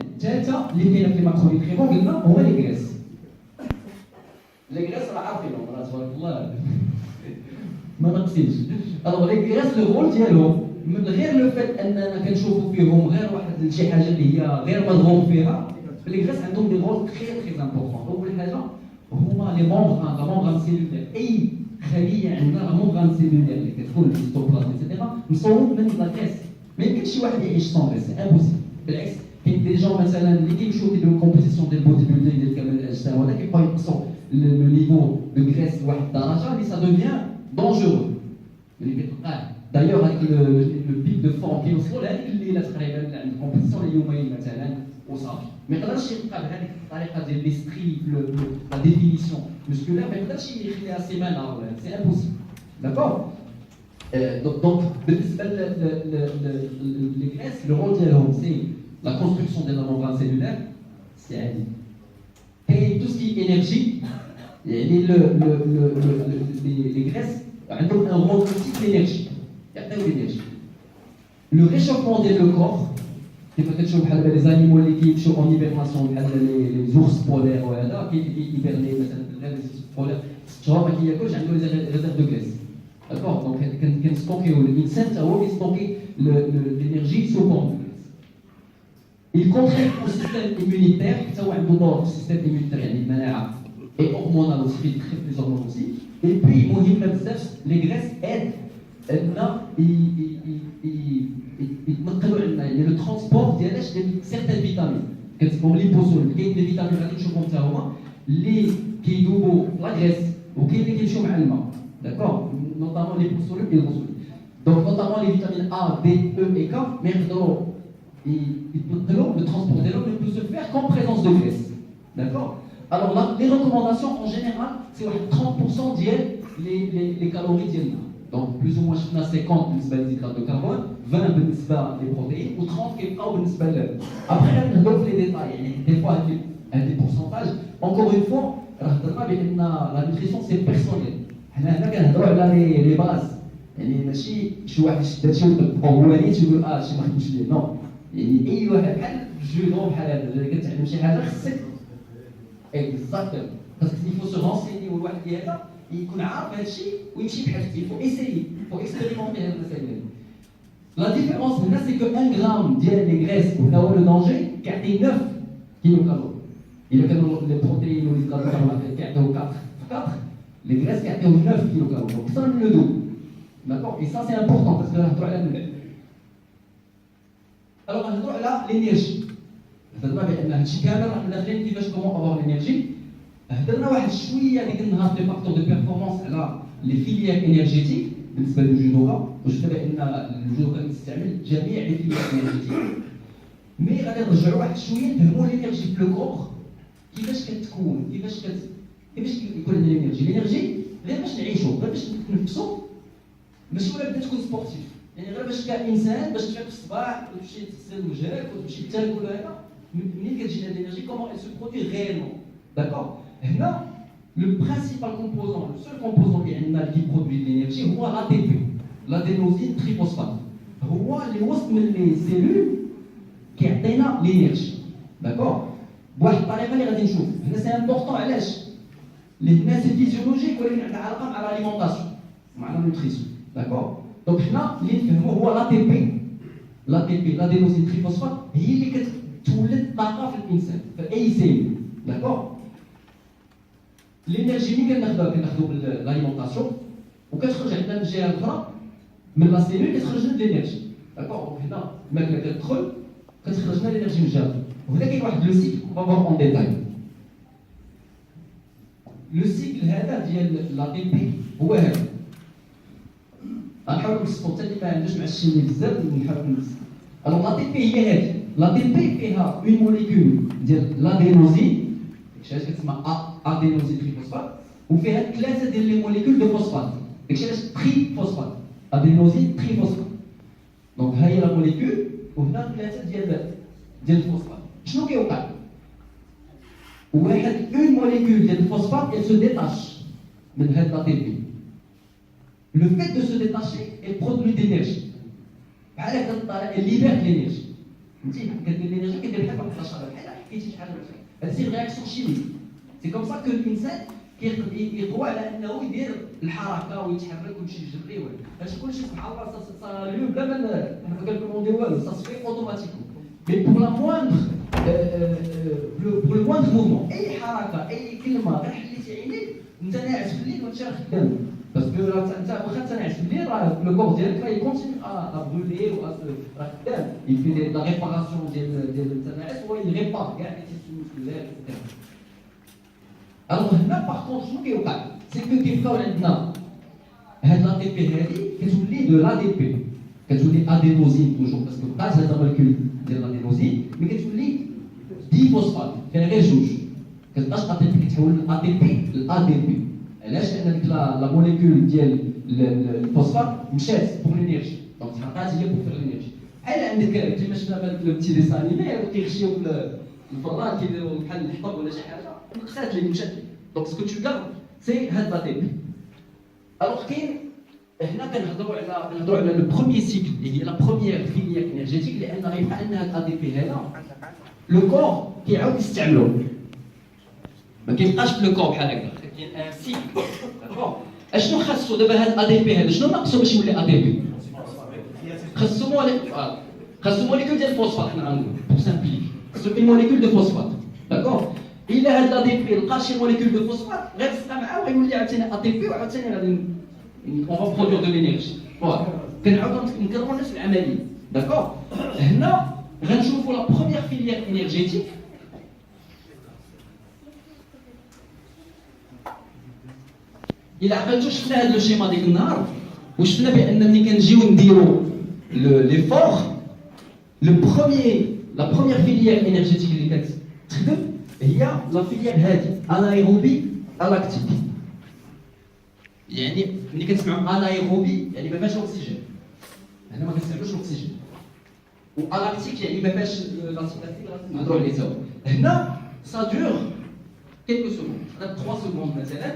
الثالثه اللي كاينه في الماكرونيوتريون قلنا هو لي غريس. لي غريس راه عارفينهم راه تبارك الله ما ناقصينش. الوغ لي غريس لو رول ديالهم من غير لو فات اننا كنشوفوا فيهم غير واحد شي حاجه اللي هي غير مضغوط فيها، لي غريس عندهم دي رول تري امبورطون. اول حاجه هما لي مونغران سيلولير. اي خليه عندنا مونغران سيلولير اللي كتكون في السيتوبلازم ايتترا مصوب من لا غريس. ما يمكنش شي واحد يعيش سون غريس، سي امبوسيبل. بالعكس كاين دي جون مثلا اللي كيمشيو كيديروا كومبوزيسيون ديال البودي بيلدينغ ديال كامل الاجسام ولا كيبقاو ينقصوا لو نيفو دو غريس لواحد الدرجه اللي سا دوفيان دونجورو. اللي كتلقاه دايوغ هذاك لو بيك دو فون كيوصلوا لهذيك الليله تقريبا عند الكومبوزيسيون اليومين مثلا وصافي. ما يقدرش يبقى بهذيك الطريقه ديال لي ستري لا ديفينيسيون مسكولار، ما يقدرش يخليها سيمانه ولا سي امبوسيبل. داكور. دونك بالنسبه لي غريس لو رول ديالهم سي لا كونستركسيون ديال لا ممبران سيلولار. سي عادي كاين تو سكي انرجي، يعني لي غريس عندهم ان رول اوسي دينيرجي، يعطيو لينيرجي. لو ريشوفمون ديال لو كور كيف كتشوف بحال لي زانيمو اللي كيمشيو اون هيبرناسيون بحال لي زورس بولير وهذا كيبرني مثلا غير لي زورس بولير 6 شهور ما كياكلش، عنده لي ريزيرف دو غريس. داكور. دونك كنستوكيو الانسان حتى هو كيستوكي لينيرجي سو كون. Il contribue au système immunitaire, ça va être dans le système immunitaire, il y a une manière et hormonale aussi, les hormones aussi. Et puis, les graisses aident le transport de certaines vitamines. Comme l'hyposol, il y a des vitamines la graisse, qui sont d'accord, notamment l'hyposol et l'hyposol. Donc, notamment les vitamines A, D, E et K, mais le transport de l'eau ne peut se faire qu'en présence de graisse. D'accord. Alors là, les recommandations en général, c'est 30% les calories d'Yelna. Donc plus ou moins 50 les hydrates de carbone, 20 les protéines, ou 30 qui est après, on les détails. Des fois, des pourcentages. Encore une fois, la nutrition, c'est personnel. On a les bases. يعني ماشي شي واحد شد شي اولاني تقول شي ما خدمش ليه نو. يعني اي واحد بحال جودو بحال هذا الا كتعلم شي حاجه خصك اكزاكتوم خاصك يفو سو رونسيني والواحد هذا يكون عارف هذا الشيء ويمشي بحال يفو ايسيي فو اكسبيريمونتي هاد المسائل. لا ديفيرونس هنا سي كو 1 غرام ديال لي غريس وهذا هو لو دونجي كيعطي 9 كيلو كالوري. الا كانوا لي بروتيين والهيدرات الكربونات كيعطيو 4 لي غريس كيعطيو 9 كيلو كالوري اكثر من لو دو. D'accord. Et ça c'est important parce que là on a le. Alors on a l'énergie. هضرنا بان هادشي كامل راه داخلين كيفاش كومون افوار لينيرجي. هضرنا واحد شويه ديك النهار دي فاكتور دو بيرفورمانس على لي فيليير انرجيتيك بالنسبه للجودوكا، وشفنا بان الجودوكا كتستعمل جميع لي فيليير انرجيتيك. مي غادي نرجعوا واحد شويه نفهموا لينيرجي في لو كور كيفاش كتكون، كيفاش يكون عندنا لينيرجي غير باش نعيشوا، غير باش نتنفسوا، ماشي ولا بدا تكون سبورتيف، يعني غير باش كانسان باش تفيق الصباح وتمشي تغسل وجهك وتمشي تاكل وهذا. منين كتجينا لينيرجي كومون elle se produit réellement. D'accord. هنا le principal composant, le seul composant اللي عندنا qui produit l'énergie هو l'ATP, l'adénosine triphosphate. هو اللي وسط من لي سيلول كيعطينا لينيرجي. داكور. بواحد الطريقه اللي غادي نشوف هنا سي امبورطون. علاش؟ لان سي فيزيولوجيك ولكن عندها علاقه مع الاليمونطاسيون مع لا نوتريسيون. داكور. دونك حنا اللي نفهمو هو l'ATP, l'adénosine triphosphate هي اللي كتولد طاقه في الانسان في اي سيل. داكور. لينيرجي اللي كناخذو بالاليمونطاسيون وكتخرج عندنا من الجهه الاخرى من لا سيلول كتخرج لنا الانرجي. داكور. دونك هنا الماكله كتدخل كتخرج لنا الانرجي من الجهه. وهنا كاين واحد لو سيكل فافور اون ديتاي. لو سيكل هذا ديال l'ATP هو هذا. غنحاول نوصفو حتى اللي ما عندوش معشيني بزاف نحاول نوصف. الوغ l'ATP هي هذه. l'ATP فيها اون موليكول ديال l'adénosine داكشي علاش كتسمى ادينوزين تريفوسفات، وفيها 3 ديال لي موليكول دو فوسفات داكشي علاش تريفوسفات ادينوزين تريفوسفات. دونك ها هي لا موليكول وهنا 3 ديال الفوسفات. شنو كيوقع؟ واحد اون موليكول ديال الفوسفات elle se détache من هاد l'ATP. Le fait de se détacher, elle produit d'énergie. بحال هكا الطريقه elle libère l'énergie. فهمتي كدير لينيرجي كدير بحال واحد الشراره بحال حكيتي شحال هذا سي رياكسيون شيميك سي كوم سا كو الانسان يقوى على انه يدير الحركه ويتحرك ويمشي يجري هادشي كلشي سبحان الله صا لو بلا ما كنكوموندي والو صا سفي اوتوماتيكو مي بور لا موindre pour le moindre mouvement اي حركه اي كلمه غير حليتي عينيك انت ناعس في الليل وانت خدام باسكو انت واخا تنعس في الليل راه لو كور ديالك راه يكونتيني ا برولي و راه خدام يفي لا ريباراسيون ديال التنعس هو يريبار كاع لي تيسيو مسكولير اكسترا. الوغ هنا باغ كونت شنو كيوقع سي كو كيبقاو عندنا هاد لا تي بي هادي كتولي دو لا دي بي كتولي ادينوزين توجور باسكو بقات هاد المولكول ديال الادينوزين مي كتولي دي فوسفات فيها غير جوج كتبقاش ا تي بي كتحول من ا تي بي ل دي بي. علاش؟ لان ديك لا موليكول ديال الفوسفات مشات بوغ لينيرجي دونك تحرقات هي بوغ فيغ لينيرجي. بحال عندك كيما شفنا في البتي ديسان انيمي كيغشيو الفران كيديروا بحال الحطب ولا شي حاجه نقصات اللي مشات دونك سكو تو غارد سي هاد لا تيب. الوغ كاين هنا كنهضروا على لو بروميير سيكل اللي هي لا بروميير فيليير انرجيتيك لان غيبقى عندنا هاد ا دي بي هذا لو كور كيعاود يستعملو ما كيبقاش في لو كور بحال هكا كاين ان سيكل داكور. اشنو خاصو دابا هاد ا دي بي هذا شنو ناقصو باش يولي ا دي بي؟ خاصو موليكول ديال الفوسفات حنا غنقولو بور سامبليفي خاصو اون موليكول دو فوسفات داكور. الا هاد لا دي بي لقى شي موليكول دو فوسفات غير تسقى معاه وغيولي عاوتاني ا دي بي وعاوتاني غادي اون فا برودوير دو لينيرجي فوالا كنعاودو نكررو نفس العمليه داكور. هنا غنشوفو لا بروميير فيليير انرجيتيك إلا عقلتو شفنا هاد لو شيما ديك النهار وشفنا بان ملي كنجيو نديرو لي فور لا بروميير فيليير انرجيتيك اللي كتخدم هي لا فيليير هادي انايروبي الاكتيك. يعني ملي كنسمعوا انايروبي يعني ما فيهاش الاكسجين هنا ما كنستعملوش الاكسجين والاكتيك يعني ما فيهاش لاسيتاكتيك نهضروا عليه توا هنا سا دور كيلكو سكوند 3 سكوند مثلا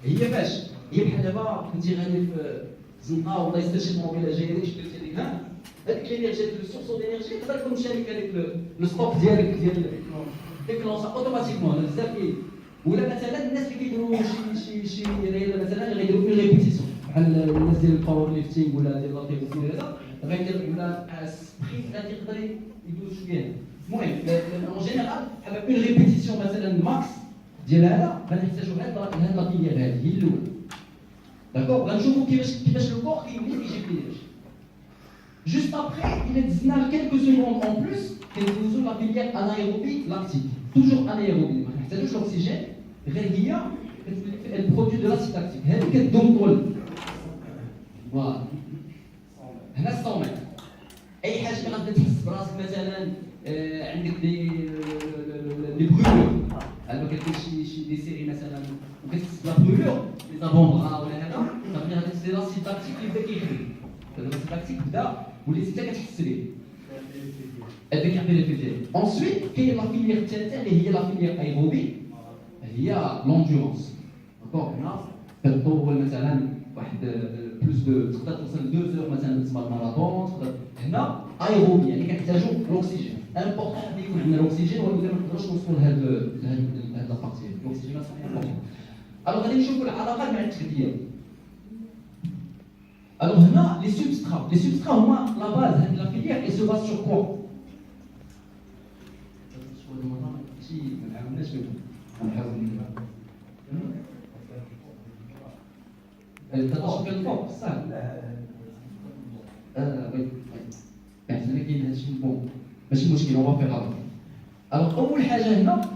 هي فاش هي بحال دابا كنتي غادي في زنقه ولا يستشي الموبيل جاي لك شديتي هذيك هذيك لينيرجي لو سورسو دينيرجي تقدر تكون مشارك هذيك لو ستوك ديالك ديال ديكلونسا اوتوماتيكمون بزاف ولا مثلا الناس اللي كيديروا شي رياضه مثلا اللي غيديروا في ريبيتيسيون بحال الناس ديال الباور ليفتينغ ولا ديال لاتيفيتي هذا غيدير ولا سبرينت غادي يقدر يدوز شويه. المهم اون جينيرال بحال اون ريبيتيسيون مثلا ماكس ديال هذا غنحتاجوا هاد لا فيليير هذه هي الاولى داكوغ. غنشوفوا كيفاش لو كور كيولي يجيب لينيرجي جوست ابخي الى دزنا كيلكو سكوند اون بلوس كندوزو لا فيليير انايروبي لاكتيك توجور انايروبي ما كنحتاجوش الاكسجين غير هي البرودوي دو لاسيتاكتيك هذه كدوم طول فوالا هنا 100 متر. اي حاجه غادي تحس براسك مثلا عندك دي برولور هذا كدير شي دي سيري مثلا وكتحس بلا برولور لي زافون برا ولا هذا صافي هذاك سي لاسيتاكتيك اللي بدا كيخدم هذا لاسيتاكتيك بدا وليتي انت كتحس به هذاك يعطي لك ديالك. انسويت كاين لا فيليير الثالثه اللي هي لا فيليير ايروبي هي لوندورونس داكوغ. هنا كتطول مثلا واحد بلوس دو تقدر توصل 2 اور مثلا تسمى الماراثون تقدر هنا ايروبي يعني كنحتاجو الاكسجين امبورطون يكون عندنا الاكسجين ولا ما نقدروش نوصلوا لهاد لابارتي الاكسجين امبورطون. الوغ غادي نشوفوا العلاقه مع التغذيه. الوغ هنا لي سوبسترا هما لا باز هاد لا فيليير اي سو باز سور كوا شي ما عاوناش نحاول التطور الفوق صح وي حنا كاين هادشي بون ماشي مشكل هو في غلط. الوغ اول حاجه هنا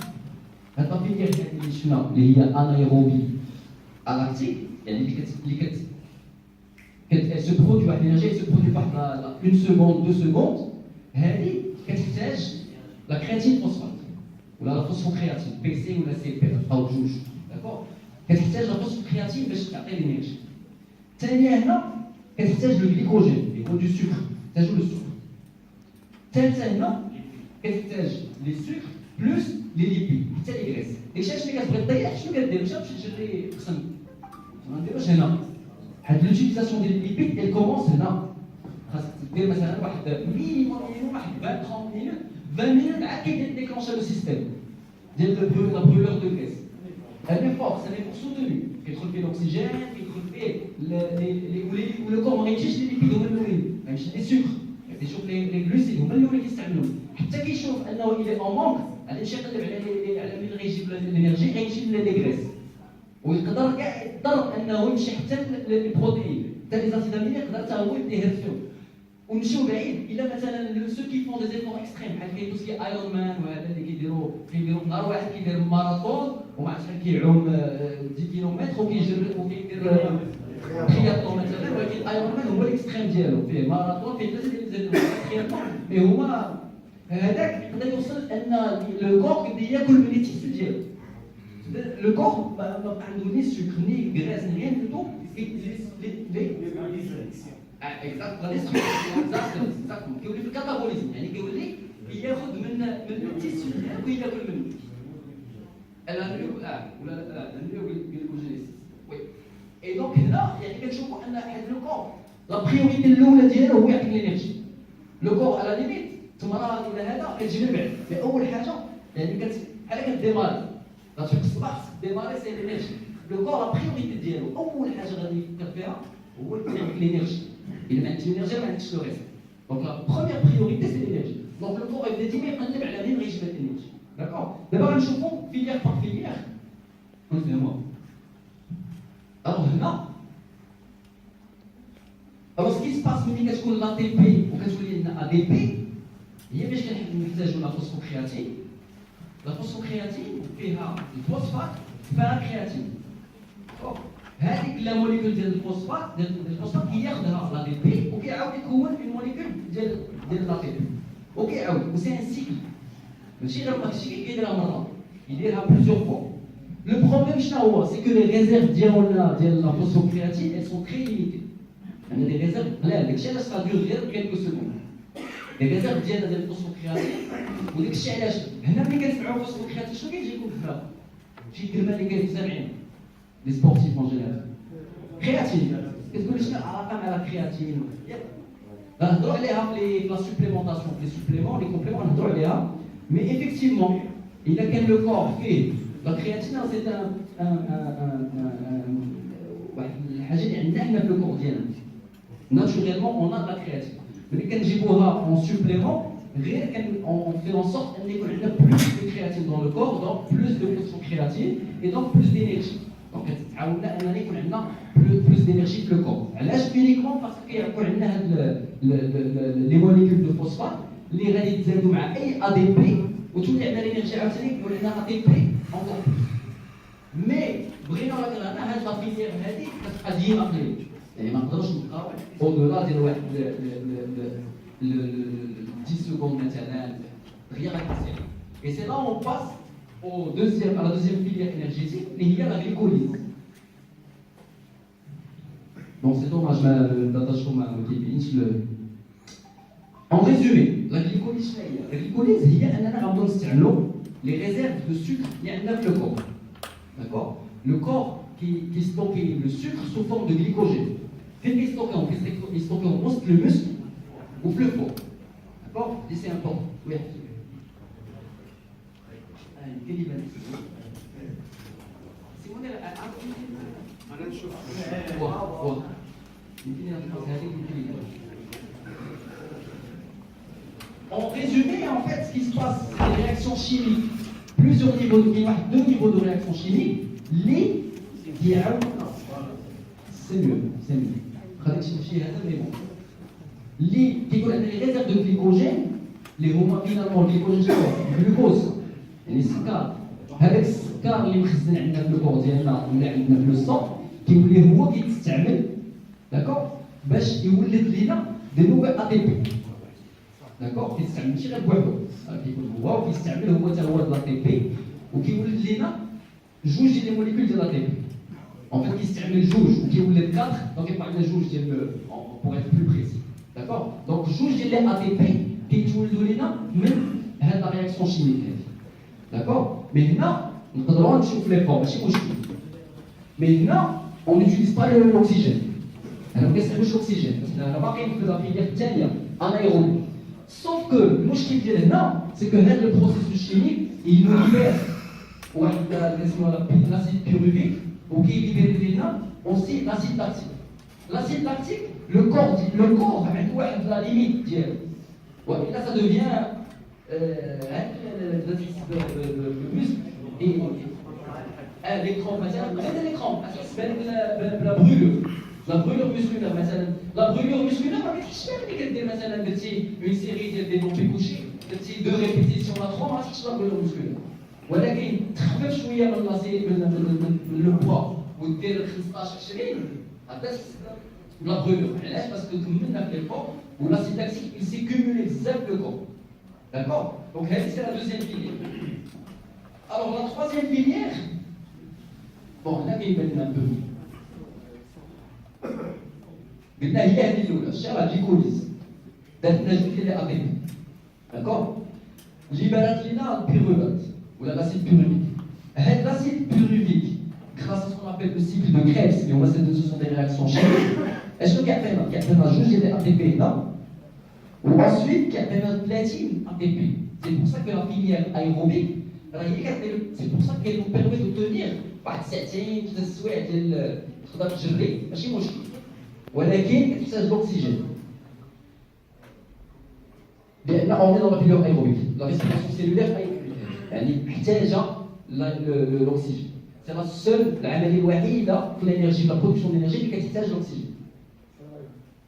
هاد لا فيليير اللي شفنا اللي هي انايروبي الاكتيك يعني اللي كت سو برودوي واحد الانرجي سو برودوي واحد اون سكوند 2 سكوند هذه كتحتاج لا كرياتين فوسفات ولا لا فوسفوكرياتين بي سي ولا سي بي او جوج داكور كتحتاج لا فوسفوكرياتين باش تعطي الانرجي. ثانيا هنا كتحتاج لو غليكوجين اللي هو دو سكر كتحتاجو لو سكر. ثالثا هنا كتحتاج لي سكر بلوس لي ليبيد حتى لي غريس. داكشي علاش ملي كتبغي تطيح شنو كدير؟ مشى تجري قسم ما نديروش هنا حيت لوتيليزاسيون ديال الليبيد elle commence هنا خاصك دير مثلا واحد مينيموم واحد 20 30 مينوت 20 مينوت عاد كيديكلونشي لو سيستيم ديال لا برولور دو كيس. هذا فوق سي فور سوتوني كيدخل فيه الاكسجين كيدخل فيه لي ولو كور ما غيمشيش لي ليبيد هما الاولين غيمشي لي سكر كيشوف لي غلوسيد هما الاولين كيستعملوهم حتى كيشوف انه الى اون مونك غادي يمشي يقلب على مين غيجيب الانرجي غيمشي لي غريس ويقدر كاع يضطر انه يمشي حتى للبروتين حتى لي زاسيد اميني يقدر حتى هو يبدا يهرسو ونمشيو بعيد الا مثلا سو كي فون دي زيفور اكستريم بحال كاين توسكي ايرون مان وهذا اللي كيديروا نهار واحد كيدير ماراثون وما عرفتش شحال كيعوم 10 كيلومتر وكيدير ترياطلون مثلا ولكن ايرون مان هو الاكستريم ديالو فيه ماراثون فيه ثلاثه ديال الترياطلون مي هما هذاك يقدر يوصل ان لو كور كيبدا ياكل من لي تيسل ديالو لو كور ما بقى عنده ني سكر ني غراز ني ريان دو اكزاكتومون كيولي في الكاتابوليزم يعني كيولي ياخذ من التيسيو ديالك وياكل منه ولا الجلوكوجينيسيس وي اي دونك هنا يعني كنشوفوا ان حيت لو كور لا بريوريتي الاولى ديالو هو يعطيك الانرجي لو كور على ليميت تمرض ولا هذا كتجي من بعد مي اول حاجه يعني بحال كديماري غتفيق الصباح ديماري سي الانرجي لو كور لا بريوريتي ديالو اول حاجه غادي يفكر فيها هو يعطيك الانرجي الا ما عندكش الانرجي ما عندكش لو ريست دونك لا بروميير بريوريتي سي الانرجي دونك لو كور يبدا ديما يقلب على مين غيجيب الانرجي داكور دابا غنشوفوا فيليير باغ فيليير ونفهموها الوغ هنا الوغ سكي سباس ملي كتكون لا تي بي وكتولي لنا ا دي بي هي باش كنحتاجوا لا فوسفوكرياتين لا فوسفوكرياتين فيها الفوسفات فيها الكرياتين هذيك لا موليكول ديال الفوسفات كياخذها لا دي بي وكيعاود يكون اون موليكول ديال لا تي بي وكيعاود وسي ان سيكل ماشي غير هادشي كيديرها مره يديرها بليزيور فوا لو بروبليم شنو هو سي كو لي ريزيرف ديالنا ديال لا فوسفوكرياتين elles sont très limitées عندنا دي ريزيرف قلال داكشي علاش غادير غير كيلكو سكوند لي ريزيرف ديالنا ديال الفوسفوكرياتين وداكشي علاش هنا ملي كنسمعوا فوسفوكرياتين شنو كيجيكم في الفراغ شي كلمه اللي كاين سامعين لي سبورتيف اون جينيرال كرياتين كتقول شنو العلاقه مع لا كرياتين غنهضروا عليها في لا سوبليمونطاسيون في لي سوبليمون لي كومبليمون غنهضروا عليها مي ايفيكتيفمون الا كان لو كور فيه لا كرياتين سي واحد الحاجه اللي عندنا حنا في لو كور ديالنا ناتوريلمون اون لا كرياتين ملي كنجيبوها اون سوبليمون غير كان اون في اون سورت ان يكون عندنا بلوس دو كرياتين دون لو كور دونك بلوس دو فوسفوكرياتين اي دونك بلوس دينيرجي دونك تعاوننا اننا يكون عندنا بلوس دينيرجي في لو كور علاش يونيكمون باسكو كيكون عندنا هاد لي موليكول دو فوسفات اللي غادي يتزادوا مع اي ا دي بي وتولي عندنا الانرجي عاوتاني يولي عندنا ا دي بي اونكور مي بغينا ولا كرهنا هاد لا فيليير هادي كتبقى ديما قليل يعني ما نقدروش نبقاو او دولا ديال واحد 10 secondes مثلا غير غادي تصير اي سي لا اون باس au à la deuxième filière énergétique, il y a la glycolyse. Donc c'est dommage, en résumé, la glycolyse, il y a les réserves de sucre, il y a le corps. D'accord. Le corps qui stocke le sucre sous forme de glycogène. Qu'est-ce qu'il stocke? Il stocke en muscle, le muscle ou le foie. D'accord. Et c'est important. Oui. En résumé, en fait, ce qui se passe, c'est des réactions chimiques. Plusieurs niveaux, deux niveaux de réaction chimique. Les c'est mieux, c'est mieux. Les réserves de glycogène, les hormones finalement, le glycogène, le glucose. يعني السكر هذاك السكر اللي مخزن عندنا في الكور ديالنا ولا عندنا في الصوت كيولي هو كيتستعمل داكوغ باش يولد لينا دي نوفيل ا تي بي داكوغ كيتستعمل ماشي غير بوحدو كيكون هو وكيستعمل هو حتى هو لا تي بي وكيولد لينا جوج ديال لي موليكول ديال لا تي بي اون فيت كيستعمل جوج وكيولد 4 دونك يبقى عندنا جوج ديال بور ايت بلو بريسي داكوغ دونك جوج ديال لي ا تي بي كيتولدوا لينا من هاد لا رياكسيون شيميك هادي D'accord. Mais là, on peut chauffer les formes, c'est possible. Mais là, on n'utilise pas l'oxygène. انا ما كنستعملوش الاكسجين انا باقي في الفيليير الثانيه انايروبي sauf que المشكل ديال هنا سي كو هذا البروسيسوس شيميك il nous libère واحد اللي اسمه لاسيد بيروفيك وكيليبيري لنا aussi l'acide lactique. L'acide lactique, le corps عنده واحد لا ليميت ديالو وإلا ça devient le muscle et l'écran مثلا غير l'écran تحس بلا brûlure musculaire مثلا لا brûlure musculaire ما كتحسش بها ملي كدير مثلا درتي اون سيري ديال دي بومبي كوشي درتي دو ريبيتيسيون لا 3 ما تحسش لا brûlure musculaire ولكن تخفف شويه من لو بوا ودير 15 20 غادا تحس بلا brûlure علاش باسكو كملنا في الفوق والاسيد لاكتيك il s'est cumulé بزاف le corps. D'accord? Donc c'est la deuxième filière. Alors la troisième filière, bon là il va un peu. قلنا هي هذه الاولى الشارع الجليكوليز دارت لنا جوج ديال الاديب داكور جيبرات لنا البيرولات ولا لاسيد بيروفيك هاد لاسيد بيروفيك grâce à ce qu'on appelle le cycle de Krebs mais on va ce sont des réactions chimiques اشنو كيعطينا جوج ديال الاديب هنا وensuite كيعطينا platine ATP c'est pour ça que la filière aérobique c'est pour ça qu'elle nous permet de tenir واحد ساعتين 3 سوايع ديال تقدر تجري ماشي مشكل ولكن كتحتاج الاكسجين لان اون dans la filière aérobique la respiration cellulaire يعني محتاجه الاكسجين c'est la seule العمليه الوحيده في الانرجي لا برودكسيون دينيرجي اللي كتحتاج الاكسجين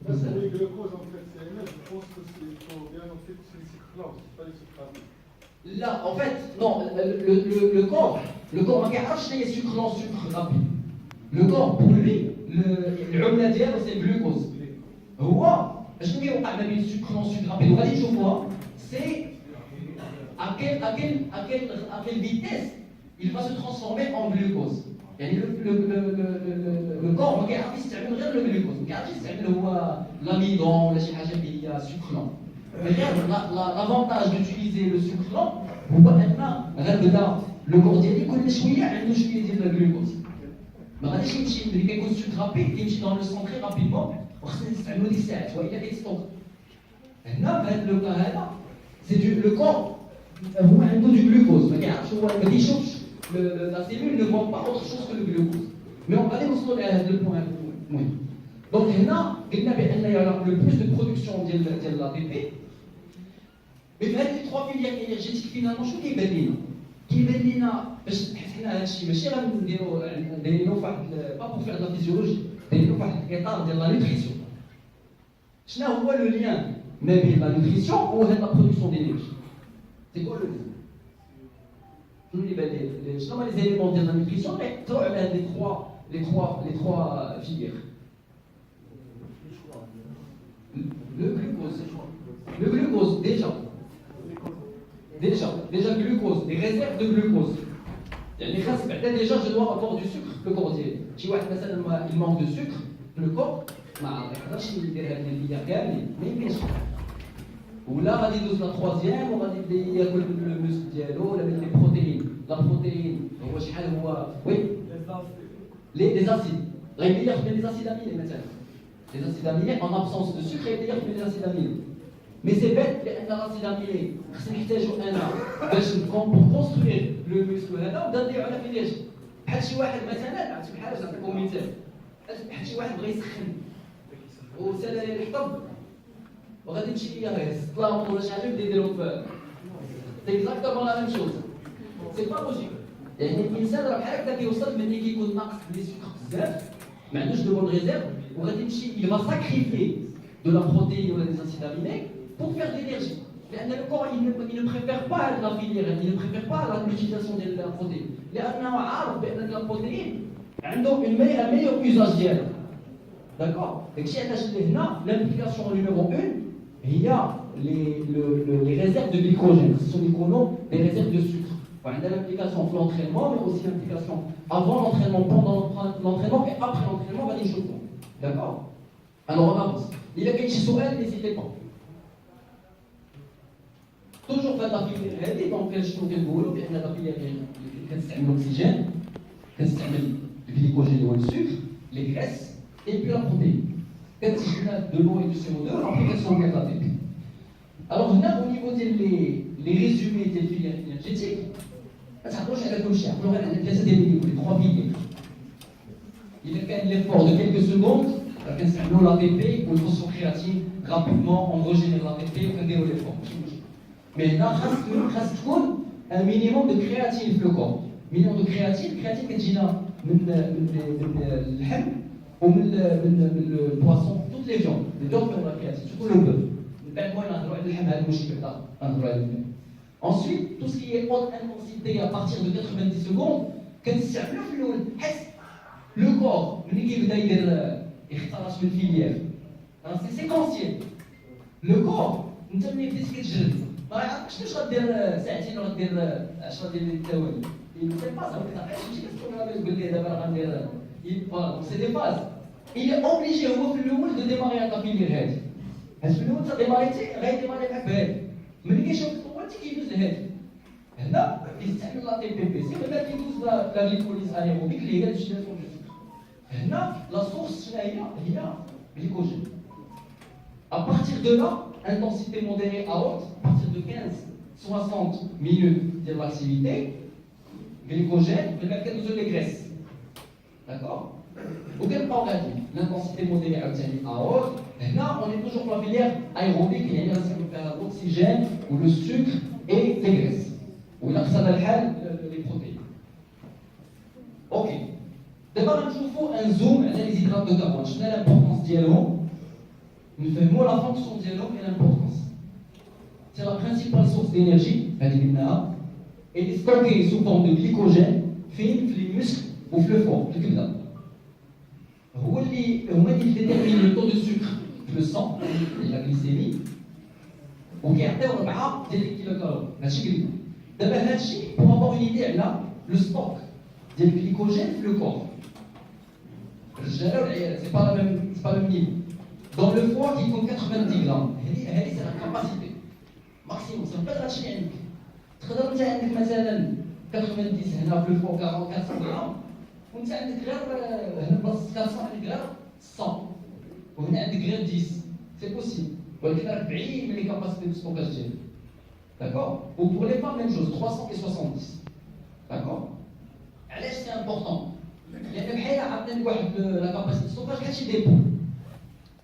Pour les glucoses en fait CMS, je pense que il faut bien en fait c'est le cycle-là, c'est pas les sucres. Là, en fait, non, le corps ما كيعرفش لي sucre non sucre rapide. Le corps pour lui, العمله ديالو سي الجلوكوز. هو اشنو كيوقع ما بين السكر non sucre rapide وغادي نشوفوها سي à quelle vitesse il va se transformer en glucose. يعني le corps ما كيعرفش يستعمل غير الجلوكوز، ما كيعرفش يستعمل هو l'amidon ولا شي حاجه اللي هي sucre lent. L'avantage d'utiliser le sucre lent هو ان غنبدا لو كور ديالي كل شويه عنده شويه ديال الجلوكوز. ما غاديش يمشي ملي كيكون السكر رابيد كيمشي دون لو سون تري رابيدمون وخصنا نستعملو ديك الساعات والا كيتستوك. هنا في هذا لو كا هذا سي لو كور هو عنده دو جلوكوز ما كيعرفش هو ما كيشوفش لا سيلول ne voit pas autre chose que le glucose. Mais on غادي نوصلوا لهذا البوان المهم. دونك هنا قلنا بان يرى لو بلوس دو برودكسيون ديال لا بي بي. مي في هذه 3 فيليير انرجيتيك فينالمون شنو كيبان لينا؟ كيبان لينا باش حنا هذا الشيء ماشي غنديرو فواحد با بور فيغ لا فيزيولوجي دايرينو فواحد الاطار ديال لا نوتريسيون. شنو هو لو ليان ما بين لا نوتريسيون و هاد لا برودكسيون دينيرجي؟ سي كوا لو ليان؟ شنو اللي بان لي شنو هما لي زيليمون ديال لا نوتريسيون اللي يأثروا على هاد les trois filières. Le glucose, déjà glucose, des réserves de glucose. يعني خاص بعدا déjà je dois avoir du sucre في الكور ديالي. شي واحد مثلا il manque de sucre في الكور ما يقدرش يدير هاد الفيليير كاملين ما يمكنش. ولا غادي يدوز لا تروازيام وغادي يبدا ياكل الموسك ديالو ولا لي بروتيين. لا بروتيين هو شحال هو وي les acides. غيبدا ياخذ من les acides aminés مثلا. Les acides aminés en absence de sucre يبدا ياخذ من les acides aminés. Mais c'est bête لان الاسيد اميني خصنا نحتاجو انا باش كونستروير لو موسكو هذا وبدا نضيعو على فينيش. بحال شي واحد مثلا عرفتي بحال اش نعطيكم مثال. بحال شي واحد بغى يسخن وسال الحطب وغادي يمشي يهز طلامون ولا شي حاجه يبدا يديرهم في سي اكزاكتومون لا ميم شوز. سي با لوجيك. يعني الانسان راه بحال هكا كيوصل ملي كيكون ناقص لي سكر بزاف ما عندوش دو بون ريزيرف وغادي يمشي يبغى ساكريفيي دو لا بروتيين ولا دي اسيد اميني pour faire de l'énergie. Le corps il ne préfère pas la filière, il ne préfère pas l'utilisation de la protéine. لأنه عارف بأن la protéine عنده un meilleur usage ديالها. D'accord. داكشي علاش هنا l'implication numéro 1 هي les réserves de glycogène. Ce sont des réserves de sucre. وعندها l'implication في l'entraînement mais aussi l'implication avant l'entraînement, pendant l'entraînement et après l'entraînement غادي نشوفو. D'accord. Alors on avance. إلا كاين شي سؤال n'hésitez pas. توجور في هذا الفيلير هذه دونك شنو كنقولوا بان هذا الفيلير كنستعمل الاكسجين كنستعمل الجليكوجين والسكر لي غريس اي بي لا بروتين quand tu de l'eau et du CO2, l'application de l'ATP. Alors, on a au niveau des résumés des filières énergétiques, ça approche à la gauche, on a les trois piliers. Il y a l'effort de quelques secondes, l'eau, l'ATP, ou le phosphore créatine, rapidement, on régénère l'ATP, on déroule l'effort. Mais là, il reste un minimum de créatine dans le corps. Minimum de créatine qui est le hem ou le poisson, toutes les viandes. Les viandes qui ont la créatine, surtout le bœuf. Ensuite, tout ce qui est haute intensité à partir de 90 secondes, le corps, c'est séquentiel. Le corps, nous avons une physique. ما يعرفش واش غدير ساعتين وغدير 10 ديال الثواني يمكن باس ماشي كتكون تقول لي دابا راه غندير سي دي فاز il est obligé هو في الاول دو ديماري على فيلير هادي حيت في الاول تديماريتي غيديماري معاك بهادي ملي كيشوف الطوال كيدوز لهادي هنا كيستعمل لا تي بي بي سي ولا كيدوز لا غليكوليز انيروبيك اللي هي الجينيراسيون هنا لا سورس شنو هي غليكوجين à partir de là intensité modérée à haute, à partir de 15-60 minutes de l'activité, glycogène, le mercure de graisse. D'accord? Auquel part l'intensité modérée à haute, là on est toujours dans la filière aérobique, il y a l'oxygène ou le sucre et les graisses. Ou là, ça va les protéines. Ok. D'abord, il nous faut un zoom sur les hydrates de carbone. Je sais l'importance dialogue. Nous faisons la fonction dialogue et l'importance. C'est la principale source d'énergie, et est stockée sous forme de glycogène, fine, les muscles ou le foie, le kibda. Il détermine le taux de sucre dans le sang, la glycémie, ou qui a des kilocalories. D'abord, pour avoir une idée, là, le stock de glycogène dans le corps. C'est pas le même niveau. Dans le foie, qui compte 90 grammes, c'est la capacité maximum. Ça ne peut pas être chez nous. تقدر انت عندك مثلا 90 هنا في الفوق 400 غرام وانت عندك غير هنا بلاصه 400 عندك غير 100 وهنا عندك غير 10 سي بوسيبل ولكن راك بعيد من لي كاباسيتي دو ستوكاج ديالك داكور و بور لي فام ميم جوز 370 داكور علاش سي امبورطون لان بحال عطينا لك واحد لا كاباسيتي دو ستوكاج كلشي ديبو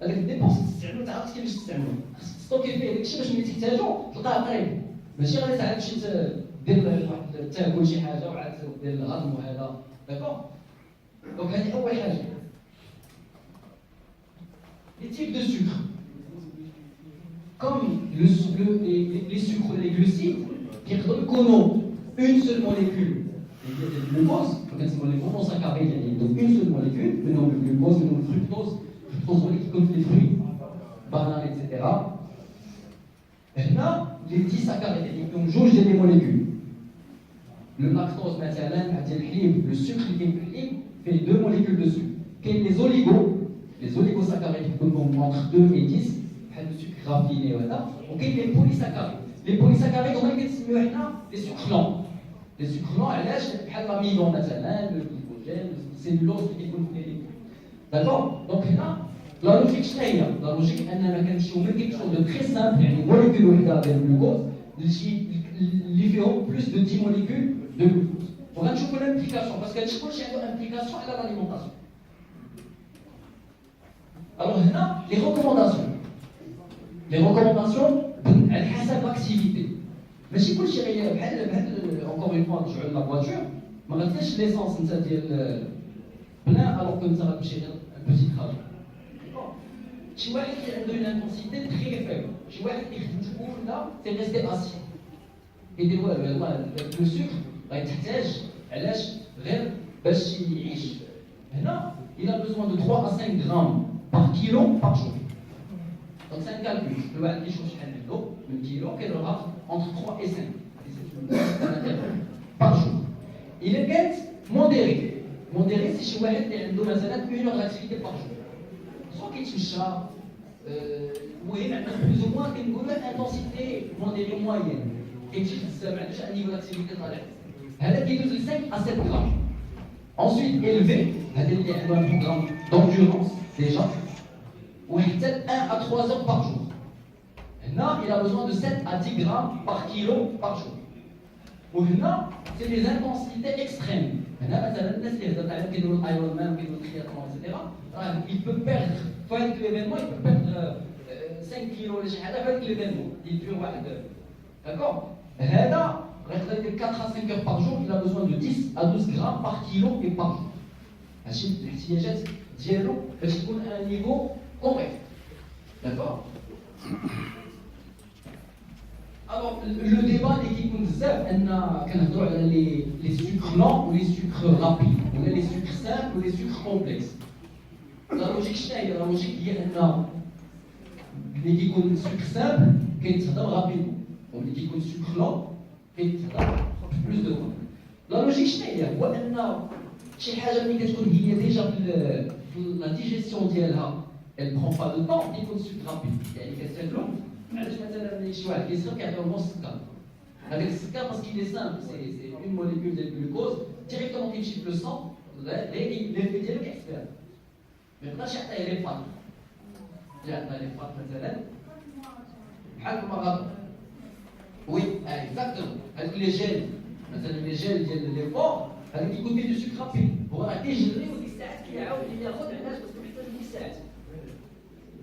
هذاك الديبو تستعملو تعرف كيفاش تستعملو خاصك تستوكي فيه داكشي باش ملي تحتاجو تلقاه قريب ماشي غادي تعاد تمشي دير واحد تاكل شي حاجه وعاد دير الهضم وهذا داكور دونك هذه اول حاجه les types de sucre comme les sucres et les glucides qui reconnaissent une seule molécule le glucose donc les monosaccharides donc une seule molécule le nom de glucose le nom de fructose qui contient les fruits bananes etc. هنا les disaccharides qui ont jauge des molécules. Le lactose, le sucre qui fait 2 molécules de sucre. Les oligosaccharides qui sont entre 2 et 10, le sucre raffiné. Les polysaccharides. Les polysaccharides, on a les sucres lents. Les sucres lents, l'amidon, le glycogène, le cellulose qui sont d'accord? Donc là, la logique, c'est la logique, c'est quelque chose de très simple, une molécule de glucose, qui fait plus de 10 molécules de glucose. On va voir l'implication, parce que chaque chose a une implication à l'alimentation. Alors là, les recommandations. Les recommandations, elles ont l'activité. Mais si vous cherchez, encore une fois, je la voiture, je ne vais pas l'essence plein alors que nous allons chercher un petit trajet. شي واحد اللي عنده une intensité très faible شي واحد يخدم لا سي ريستي اسي يدير والو يلاه لو سكر غيتحتاج علاش غير باش يعيش هنا il a besoin de 3 à 5 grammes par kilo par jour donc c'est un calcul الواحد كيشوف شحال عنده من كيلو كيضربها entre 3 et 5 par jour il est peut-être modéré c'est شي واحد اللي عنده مثلا 1 heure d'activité par jour soit كيتمشى المهم عندنا بلوز او موان كنقولوا انتونسيتي موديري موين كيمشي بزاف ما عندوش ان نيفو داكتيفيتي طالع هذا كيدوز ل 5 à 7 grammes ensuite élevé هذا اللي عنده ان بروغرام دوندورونس ديجا وحتى 1 à 3 heures par jour. Là, il a besoin de 7 à 10 grammes par kilo par jour. وهنا c'est des intensités extrêmes. هنا مثلا الناس اللي هضرت عليهم كيديروا الايرون مان وكيديروا الترياتلون اكسيتيرا راه il peut perdre في هذاك ليفينمون il peut perdre 5 كيلو ولا شي حاجه في هذاك ليفينمون يدير واحد داكور. هذا غيقدر يدير 4 à 5 heures par jour. Il a besoin de 10 à 12 grammes par kilo et par jour. هادشي الاحتياجات ديالو باش يكون ان نيفو كوريكت. داكور. Alors, le débat qui est qu'on a les sucres lents ou les sucres rapides, ou les sucres simples ou les sucres complexes. La logique, la logique qui est les qui sont sucre simple, qui est rapidement. Donc, les qui sont sucre lent, qui est plus de temps. La logique, c'est que déjà la digestion elle ne prend pas de temps, il faut sucre rapide. C'est long. علاش مثلا شي واحد كيسخن كيعطيو له السكر هذاك السكر باسكو سامبل سي اون موليكول ديال الجلوكوز ديريكتومون كيمشي في لو سون ليفي ديالو كيحسبها ما يقدرش يعطيه لي فات يعطي لي فات مثلا بحال المغرب وي اكزاكتومون هذوك لي جيل مثلا لي جيل ديال لي فور هذاك كيكون فيه دو سكر رابيد هو راه كيجري وديك الساعات كيعاود ياخذ علاش باسكو كيحتاج ديك الساعات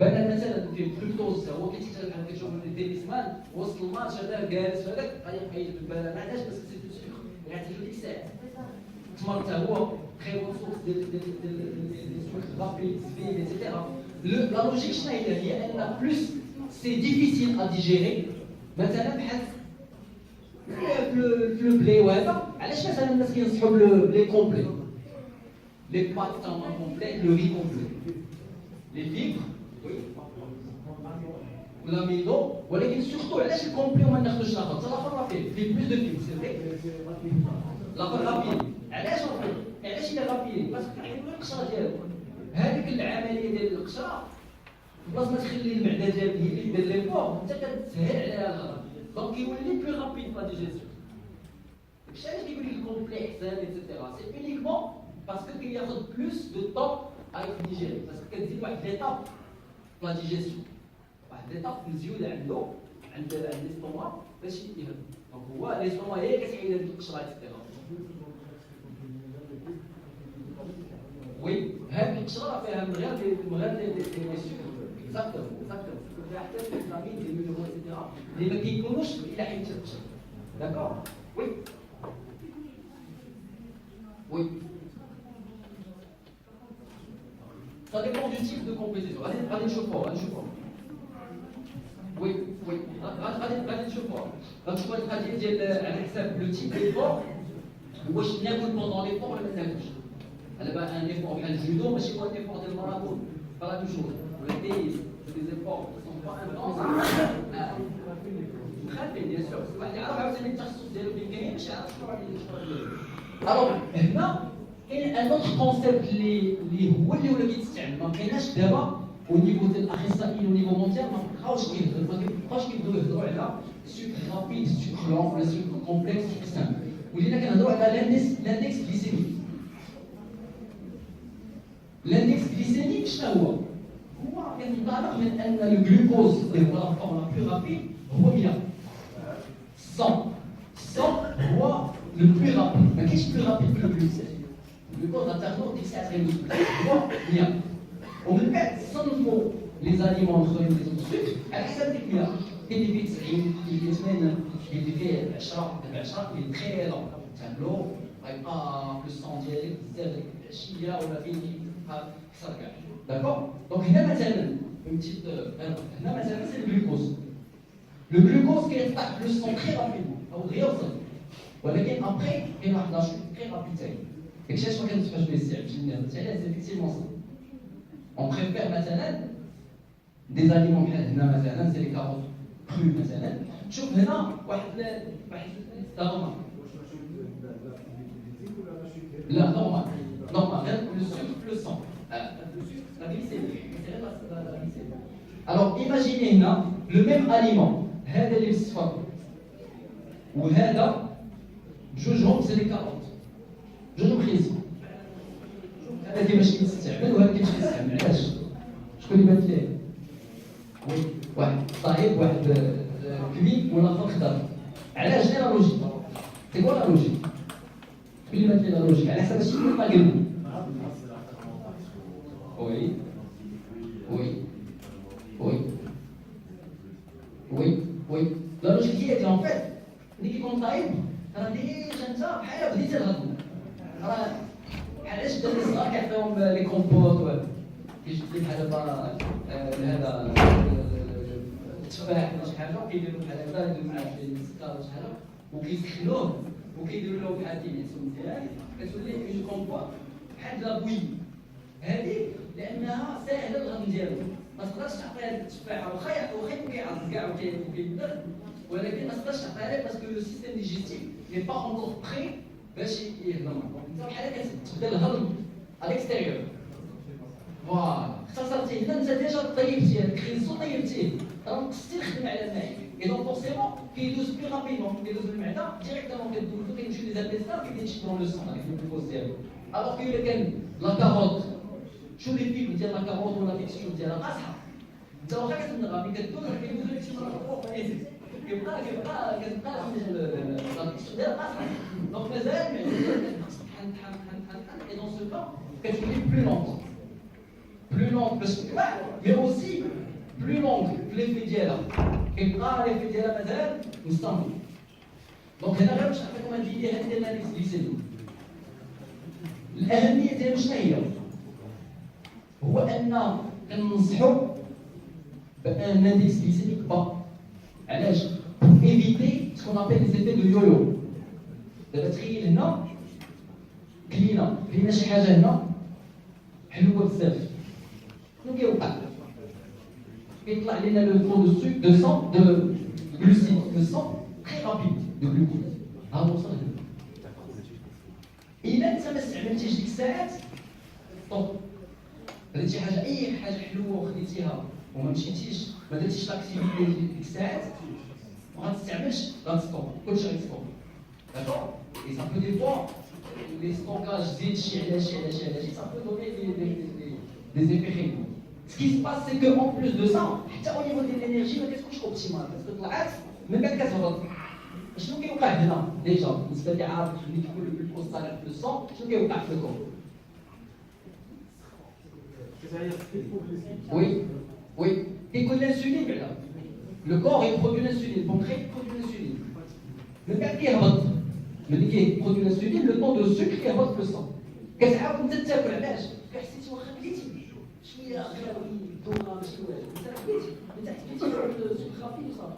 بان مثلا في الفركتوز هو كيتحتاج بحال كتشوف الديليسمان وسط الماتش هذا جالس هذاك غادي يقيد بالبان علاش باسكو سي دو سكر غادي ديك الساعات تما حتى هو خير سورس ديال السكر رابيد سبيد ايتترا لا لوجيك شنو هي ان بلوس سي ديفيسيل ا ديجيري مثلا بحال في البلي وهذا علاش مثلا الناس كينصحوا بالبلي كومبلي لي بات تاعهم كومبلي لو ري كومبلي لي فيبر والامينو ولكن سورتو علاش الكومبلي وما ناخذوش الاخر حتى الاخر رابيد فيه بلوس دو فيبر سي فري الاخر رابيد علاش رابيد علاش الى رابيد باسكو كيحلوا القشره ديالو هذيك العمليه ديال القشره بلاص ما تخلي المعده ديالك هي اللي دير لي فور انت كتسهل عليها الغرض دونك يولي بلو رابيد لا ديجيسيون داكشي علاش كيقول لك الكومبلي احسن ايتترا سي اونيكمون باسكو كياخذ بلوس دو طون ا ديجيري باسكو كتزيد واحد ليطاب لا ديجيسيون واحد ليطاب مزيود عند ليستوما باش يهضم دونك هو ليستوما هي كتحيد هذيك القشره ايتترا وي هذه القشره فيها من غير لي سكر اكزاكتومون فيها حتى الفيتامين ديال المينرال ايتترا اللي ما كيكونوش الا حيدت القشره داكور وي وي Ça dépend du type de compétition. Allez, نشوفوها. Oui. غادي نشوفوها. غنشوفوا القضيه ديال على حساب لو تيب ديفور واش ناكل بوندون ليفور ولا ما ناكلش. دابا ان ايفور بحال الجودو ماشي هو الايفور ديال الماراثون. فلا توجور. ولكن دي ايفور سون با انتونس. خافين بيان سور. واحد يعرف عاوتاني التخصص ديالو فين كاين باش يعرف شنو غادي يشتغل. الوغ هنا كاين ان اوتر كونسيبت اللي هو اللي ولا كيتستعمل ما كايناش دابا au niveau ديال الاخصائيين au niveau mondial ما بقاوش كيبداو يهضروا على سكر رابيد سكر لون ولا سكر كومبلكس سكر سامبل ولينا كنهضروا على لاندكس غليسيميك. لاندكس غليسيميك شنو هو كينطلق من ان الجلوكوز اللي هو لا فورم لا بلو رابيد هو 100 100 هو لو بلو رابيد ما كاينش بلو رابيد من الجلوكوز الجلوكوز غتاخدو ديك الساعه غير هو 100 ومن بعد صنفوا لي زاليمون الاخرين اللي فيهم السكر على حسب ديك 100 كاين اللي فيه 90 كاين اللي فيه 80 كاين اللي فيه 10 اللي تري لون تعملو غيبقى بلوس 100 ديالك بزاف ديك العشيه ولا فين كيبقى كسر كاع داكور. دونك هنا مثلا فهمتي هنا مثلا سي لو جلوكوز كيطلع بلوس 100 تري رابيدمون او غير يوصل ولكن ابري كاين واحد لاشوط تري رابيد ثاني داكشي علاش ما كنتبقاش بيسيع باش نهضر عليها سي فيكتيمون صح. On préfère مثلا des aliments بحال هنا مثلا سي لي كاروت كرو مثلا شوف هنا واحد نورمال لا نورمال غير لو سكر بلو 100 لا glycémie. Alors imaginez هنا لو ميم اليمون هذا اللي بالصفر وهذا جوجهم سي لي كاروت جوجهم خيزي هذا كيفاش كيتستعمل وهذا كيفاش كيتستعمل علاش شكون اللي بان ليه لا لوجيك كل ما تلقى لوجيك على حسب الشيء اللي قلبه وي وي وي وي وي لا لوجيك هي دي ان فيت ملي كيكون طايب راه ديجا انت بحال بديتي تهضر راه علاش بدا الصغار كيعطيهم لي كومبوت كيجي بحال دابا هذا التفاح ولا شي حاجه وكيديروا بحال هكا يديروا معاه السكر ولا شي حاجه وكيسخنوه وكيديروا له بحال التيميسون ديالك كتولي اون كومبوت بحال لا بوي هذه لانها ساهله الهضم ديالو ما تقدرش تعطيها التفاحه واخا يكون كيعض كاع وكيبدل ولكن ما تقدرش تعطيها ليه باسكو لو سيستيم ديجيستيف ني با اونكور بري باش يهضم انت بحال كتبدا الهضم على الاكستيريور فوالا اختصرتيه هنا انت ديجا طيبتيه الكريسو طيبتيه راه نقصتي الخدمه على المعده اي دونك فورسيمون كيدوز بلو رابيدمون كيدوز المعده ديريكتومون كدوزو كيمشي لي زابيستار كيبدا يشد دون لو سون هذيك الجلوكوز ديالو الوغ كو الا كان لا كاروت شو لي فيبر ديال لا كاروت ولا تيكستور ديالها قاصحه انت واخا كتنغى ملي كدوز كيدوز لك شي مره فوق كتبقى لا تيكستور ديالها قاصحه دونك مازال المعده ديالك تحن اي دون سو كون كتولي بلو لونط plus longue parce que mais aussi plus longue que l'effet ديالها كيبقى l'effet ديالها مازال مستمر دونك هنا غير باش نعطيكم هاد الديال هاد الاناليز جليسيميك الاهميه ديالو شنو هي هو ان كننصحوا بان اندكس جليسيميك با علاش ايفيتي سكون ابل لي زيفي دو يويو دابا تخيل هنا كلينا شي حاجه هنا حلوه بزاف شنو كيوقع كيطلع لنا لو طون دو سوك دو سون دو glucides دو سون تري رابيد دو glucose هذا وصل الا انت ما استعملتيش ديك الساعات طوب درتي شي حاجه اي حاجه حلوه وخديتيها وما مشيتيش ما درتيش لاكتيفيتي ديك الساعات ما غتستعملش غتستوب كلشي غيستوب داكور اي سا بو دي فوا لي ستوكاج زيد شي على شي سا بو دوني des effets réels. Ce qui se passe, c'est qu'en plus de ça, au niveau de l'énergie, ما كتكونش اوبتيمال parce que طلعت من بعد كتهبط. شنو كيوقع هنا ديجا بالنسبه لي عارف ملي كيكون الجلوكوز طالع في الصون شنو كيوقع في الكور؟ Oui, كيكون الانسولين بعدا. Le corps il produit l'insuline, le pancréas produit l'insuline. من بعد كيهبط. ملي كيبرودوي l'insuline, le taux de sucre كيهبط في الصون. كتعاود انت تاكل علاش؟ حسيتي واخا كليتي شويه غير دوره ماشي والو انت حسيتي السكر خفيف وصافي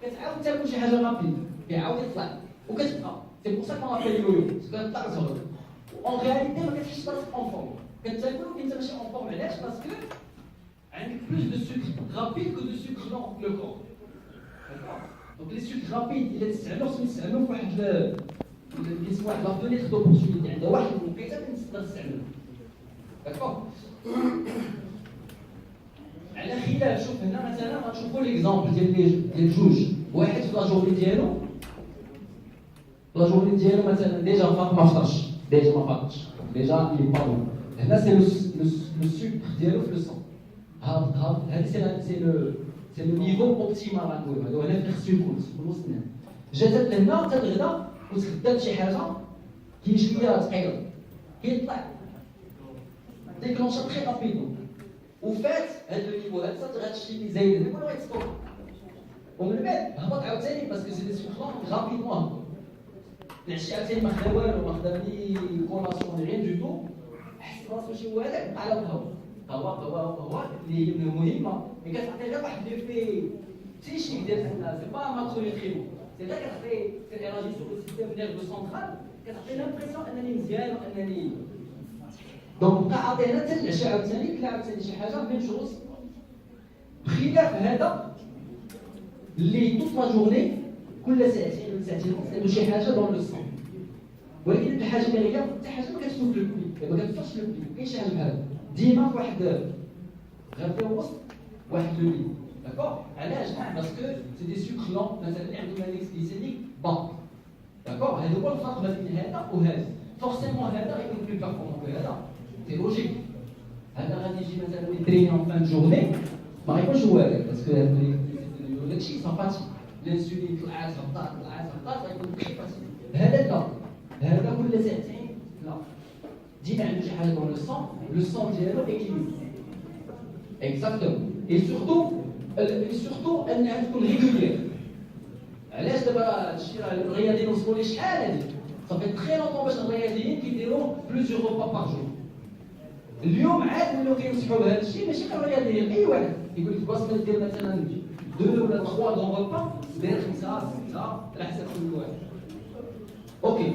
كتعاود تاكل شي حاجه رابيد كيعاود يطلع وكتبقى سي بور سا كون ابل يويو كتطلع تهبط اون رياليتي ما كتحسش براسك اون فورم كتاكل وانت ماشي اون فورم علاش باسكو عندك بلوس دو سكر رابيد كو دو سكر لون في لو كور دونك لي سكر رابيد الا تستعملو خصهم يستعملو في واحد كيسموا واحد لا فونيتر دوبورتونيتي عندها واحد الوقيته اللي تقدر تستعملو داكور على خلاف شوف هنا مثلا غنشوفوا ليكزامبل ديال جوج واحد في لا جورني ديالو مثلا ديجا فاق ما فطرش ديجا ما فاقش ديجا لي بارون هنا سي لو سكر ديالو في لو سون هذا سي لو نيفو اوبتيمال غنقولوا هذا هو هنا في السكوت في النص جات لهنا تتغدا وتخدم شي حاجه كاين شويه ثقيله كيطلع ديكلونشا تري رابيدون وفات هذا النيفو هذا غتشتي لي زايد هذاك ولا غيتستوب ومن بعد هبط عاوتاني باسكو سي دي سكر رابيدمون هبطوا العشيه عاوتاني ما خدا والو ما خدا ني كولاسيون ني ريان دو تو حس راسو شي هذاك بقى على قهوه اللي هي مهمه مي كتعطي غير واحد ليفي تيشيك ديال الناس سي با ماكرو نيوتريمون سي غير كتعطي كتيراجي سور لو سيستيم نيرفو سونترال كتعطي لامبريسيون انني مزيان وانني دونك بقى عاطي هنا حتى العشاء عاوتاني كلا عاوتاني شي حاجه ميم شوز بخلاف هذا اللي طول لا جورني كل ساعتين ولا ساعتين عنده شي حاجه دون لو سون ولكن الحاجه اللي هي حتى حاجه ما كتفوت لو بلي ما كتفوتش لو بلي كاين شي حاجه بحال هكا ديما في واحد غير في الوسط واحد لو بلي داكور علاش باسكو سي دي سكر لون مثلا عندهم اندكس جليسيميك با داكور هذا هو الفرق ما بين هذا وهذا فورسيمون هذا يكون بلو بيرفورمون كو هذا سي لوجيك هذا غادي يجي مثلا يتريني اون فان جورني ما غيكونش هو هذاك باسكو داكشي سامباتيك الانسولين طلعات هبطات غيكون تري فاسيل هذا لا، هذا كل ساعتين لا، ديما عنده شي حاجه دون لو سون ديالو اكيليبر. اكزاكتومون. اي سورتو انها تكون ريغوليير. علاش دابا هادشي راه الرياضيين وصلوا لي شحال هادي؟ صافي تخي لونطون باش الرياضيين كيديروا بلوزيغ روبا باغ جور. اليوم عاد ولاو كينصحوا بهذا الشيء، ماشي غير الرياضيين، اي واحد يقول لك باش ما دير مثلا 2 ولا 3 دون روبا دير 5 6 على حسب كل واحد. اوكي.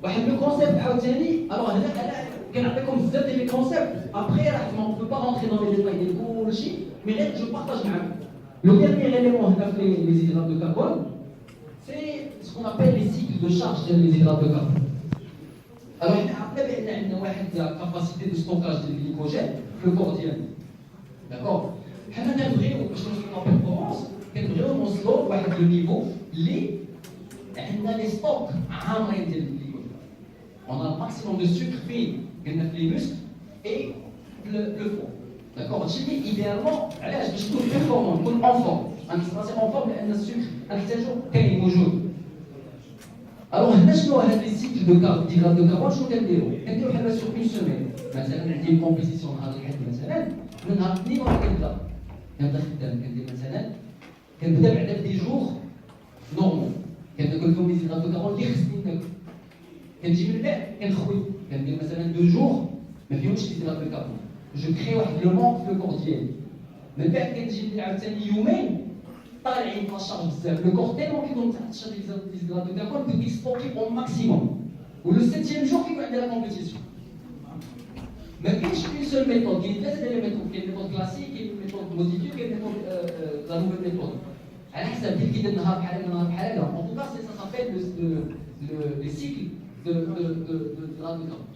واحد لو كونسيبت عاوتاني، الوغ هنا انا كنعطيكم بزاف ديال لي كونسيبت، ابخي راه ما بو با رونتري دون لي ديتاي ديال كلشي، مي غير جو بارطاج معاكم. لو ديرنيير élément هنا في لي زيدرات دو كربون سي سكون ابل لي سيكل دو شارج ديال لي زيدرات دو كربون. الوغ حنا عرفنا بان عندنا واحد كاباسيتي دو ستوكاج ديال الجليكوجين في الكور ديالنا. داكور. حنا كنبغيو باش نوصلوا لابيرفورمانس، كنبغيو نوصلوا لواحد لو نيفو اللي عندنا لي ستوك عامرين ديال الجليكوجين. On a un maximum de sucre fine dans les muscles et le foie. D'accord. Idéalement, باش نكون performant, نكون en forme. نستاسي en forme لأن السكر نحتاجو كاين موجود. Alors هنا شنو هاد لي سيكل دو ديغراد دو كاربون شنو كنديرو؟ كنديرو بحال سور اون سيمين. مثلا عندي كومبيتيسيون نهار الحد مثلا، من نهار الاثنين راه كنبدا خدام، كندير مثلا كنبدا بعدا دي جور نورمال. كناكل فيهم لي ديغراد دو كاربون اللي خصني ناكل. كنجي من بعد كنخوي، كندير مثلا 2 جور ما فيهمش لي ديغراد دو كاربون. جو كري واحد لو مونك في الكور ديالي. من بعد كنجي ندير عاوتاني يومين طالعين نشاط بزاف، لو كور تيلمون كيكون تحت شاد لي ديغراد دو كاربون كو كيستوكي او ماكسيموم. ولو سيتيام جور كيكون عندنا لا كومبيتيسيون. ما كاينش اون سول ميثود، كاين ثلاثه ديال لي ميثود، كاين ميثود كلاسيك، كاين ميثود موديفي، كاين ميثود لا نوفيل ميثود. على حسب كيف كيدير نهار بحال هكا نهار بحال هكا. اون توكا سي سا سابيل لي سيكل de l'hydrate de carbone.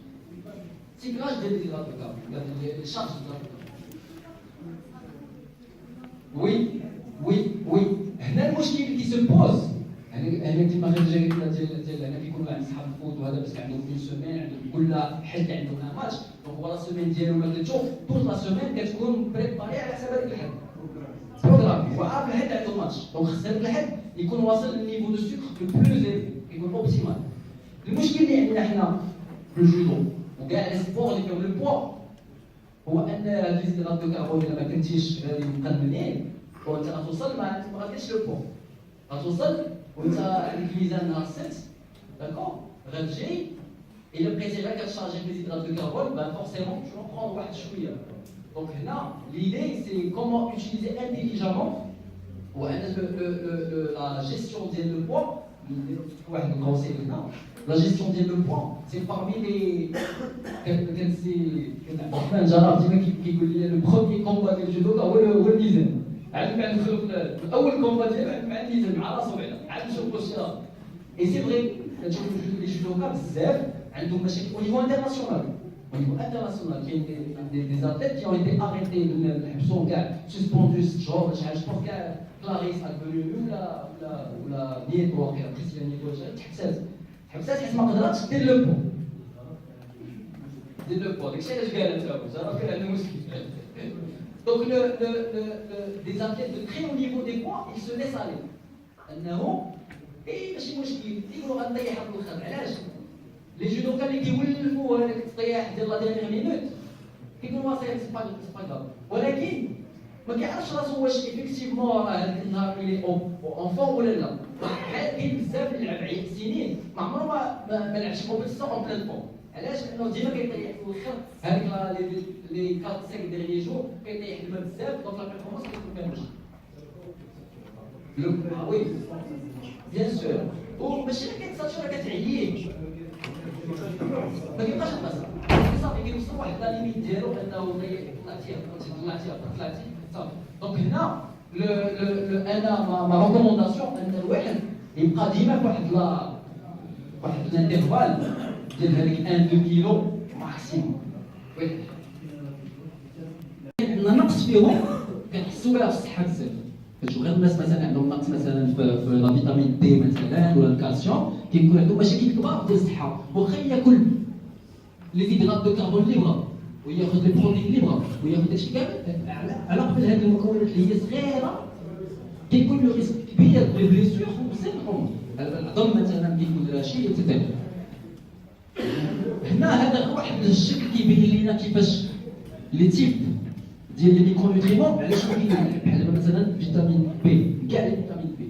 Cyclage de l'hydrate de carbone, les charges de l'hydrate de carbone. Oui. هنا المشكل اللي كيسو بوز، انا كيما غير جاي ديال انا كيكون واحد صحاب الفوت وهذا بس عندهم اون سيمين، عندهم كل حد عندهم ان ماتش، دونك هو لا سيمين ديالو ولا 3 جور، طول لا سيمين كتكون بريباري على حساب هذاك الحد. بروغرام وعارف الحد عنده ماتش، دونك خص هذاك الحد يكون واصل للنيفو دو سكر لو بلوز يكون اوبتيمال. المشكل اللي عندنا حنا في الجودو وكاع لي سبور اللي فيهم لو بوا هو ان هاد لي زيدرات دو كاربون الا ما كنتيش غادي مقننين وانت غتوصل ما غاديش لو بوا، غتوصل وانت عندك الميزان نهار السبت، داكور، غتجي الا بقيتي غير كتشارجي لي زيدرات دو كاربون با فورسيمون تو نبرون واحد شويه. دونك هنا ليدي سي كومون اوتيليزي انتيليجامون وان لا جيستيون ديال لو بوا. واحد الكونسيل هنا لا جيستيون ديال لو بوا سي بارمي لي كنعرف جراب ديما كيقول لي لو بروميي كومبا ديال الجودو هو الميزان. عاد بعد ندخلو في اول كومبا ديال مع الميزان مع راسو بعدا عاد نشوفو واش راه. اي سي فري كنشوفو لي جودوكا بزاف عندهم مشاكل او نيفو انترناسيونال. au niveau international, qui ont des athlètes qui ont été arrêtés de l'absence, suspendus, genre, je pense que Clarisse a devenu ou la Nieto, qui a pris la Nieto, حبسات حيت ما قدراتش دير لو بو. دير لو بو، داكشي علاش قال انت راه كاين عندنا مشكل. دونك des athlètes de très haut niveau des poids, ils se laissent aller. انه ماشي مشكل، يقولوا غنطيح في الخر، علاش؟ لي جودوكا اللي كيولفوا هذاك الطياح ديال لا ديرنيير مينوت كيكونوا واصلين سي با كاف، ولكن ما كيعرفش راسو واش ايفيكتيفمون راه هذاك النهار اللي اون فور ولا لا. بحال كاين بزاف اللي لعب سنين ما عمره ما لعبش كومبيتيسيون اون بلان فور. علاش؟ لانه ديما كيطيح في الاخر هذيك لي 4 5 ديرنيي جور كيطيح الماء بزاف، دونك لا بيرفورمانس كتكون فيها مشكل. وي بيان سور وماشي كيتساتشر كتعييك ما كيبقاش البصر صافي كيوصل واحد لا ليميت ديالو انه طلعتي صافي. دونك هنا انا ما ريكومونداسيون ان الواحد يبقى ديما في واحد الانترفال ديال هذيك 1 2 كيلو ماكسيموم. عندنا نقص فيهم كنحسوا بها في الصحه بزاف. كتشوف غير الناس مثلا عندهم نقص مثلا في لا فيتامين دي مثلا ولا الكالسيوم كيكون عندهم مشاكل كبار ديال الصحه، واخا ياكل لي زيدرات دو كاربون اللي بغا وياخذ لي بروتين اللي بغا وياخذ داكشي كامل على قبل هذه المكونات اللي هي صغيره كيكون له ريسك كبير لي بليسيور وسيمبتوم. العظم مثلا كيكون رشيد etc. هنا هذا واحد الشكل كيبين لنا كيفاش لي تيب ديال لي ميكرونوتريمون علاش كاينين بحال مثلا فيتامين بي كاع لي فيتامين بي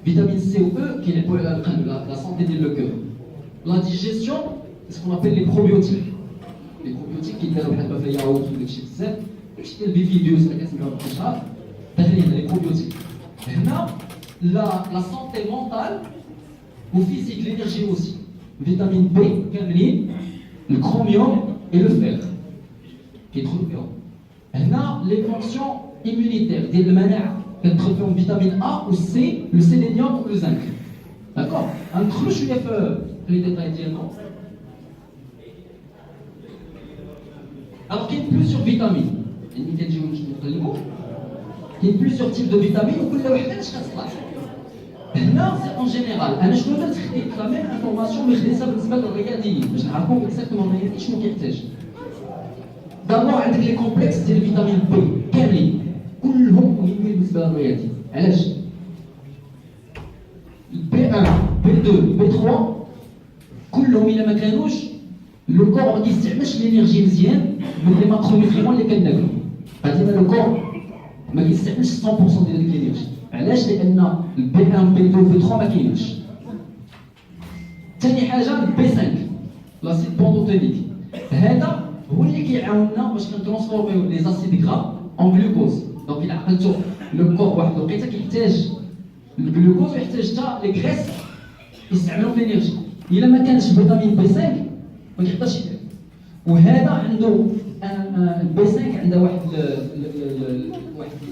فيتامين سي و او كيلعبوا على القلب لا سونتي ديال لو كور لا ديجيستيون سكون ابل لي بروبيوتيك لي بروبيوتيك كيداروا بحال في الياغورت وداكشي بزاف داكشي ديال البيفيديوس اللي كنسمعوا بالاشهار داخلين لي بروبيوتيك هنا لا سونتي مونتال و فيزيك لينيرجي اوسي فيتامين بي كاملين الكروميوم et le fer كيدخلوا فيهم هنا لي فونكسيون immunitaire ديال المناعه كتدخل فيهم فيتامين A و C لو سيلينيوم و لو زنك داكور غندخلوا شويه في لي ديتاي ديالهم alors كاين بلوزيور فيتامين يعني كنجيو نقلبوا كاين بلوزيور تيب دو فيتامين وكل وحده اش كتصلح هنا سي اون جينيرال انا شنو درت خديت لا ميم انفورماسيون مي خديتها بالنسبه للرياضيين باش نعرفوا اكزاكتومون الرياضي شنو كيحتاج دابا عندك لي كومبلكس ديال الفيتامين بي كاملين كلهم مهمين بالنسبه للرياضي علاش بي 1 بي 2 بي 3 كلهم الا ما كانوش لو كور ما كيستعملش الانرجي مزيان من لي ماكرونيوتريمون اللي كناكلو غادي لو كور ما كيستعملش 100% ديال ديك الانرجي علاش لان البي 1 بي 2 بي 3 ما كاينش ثاني حاجه البي 5 لاسيد بوندوتونيك هذا هو اللي كيعاوننا باش كنترونسفورميو لي زاسيد غرا اون غلوكوز دونك الا عقلتو لو كور واحد الوقيته كيحتاج الغلوكوز ويحتاج حتى لي غريس يستعملوا في الانرجي الا ما كانش فيتامين بي 5 ما كيقدرش يدير وهذا عنده البي 5 عنده واحد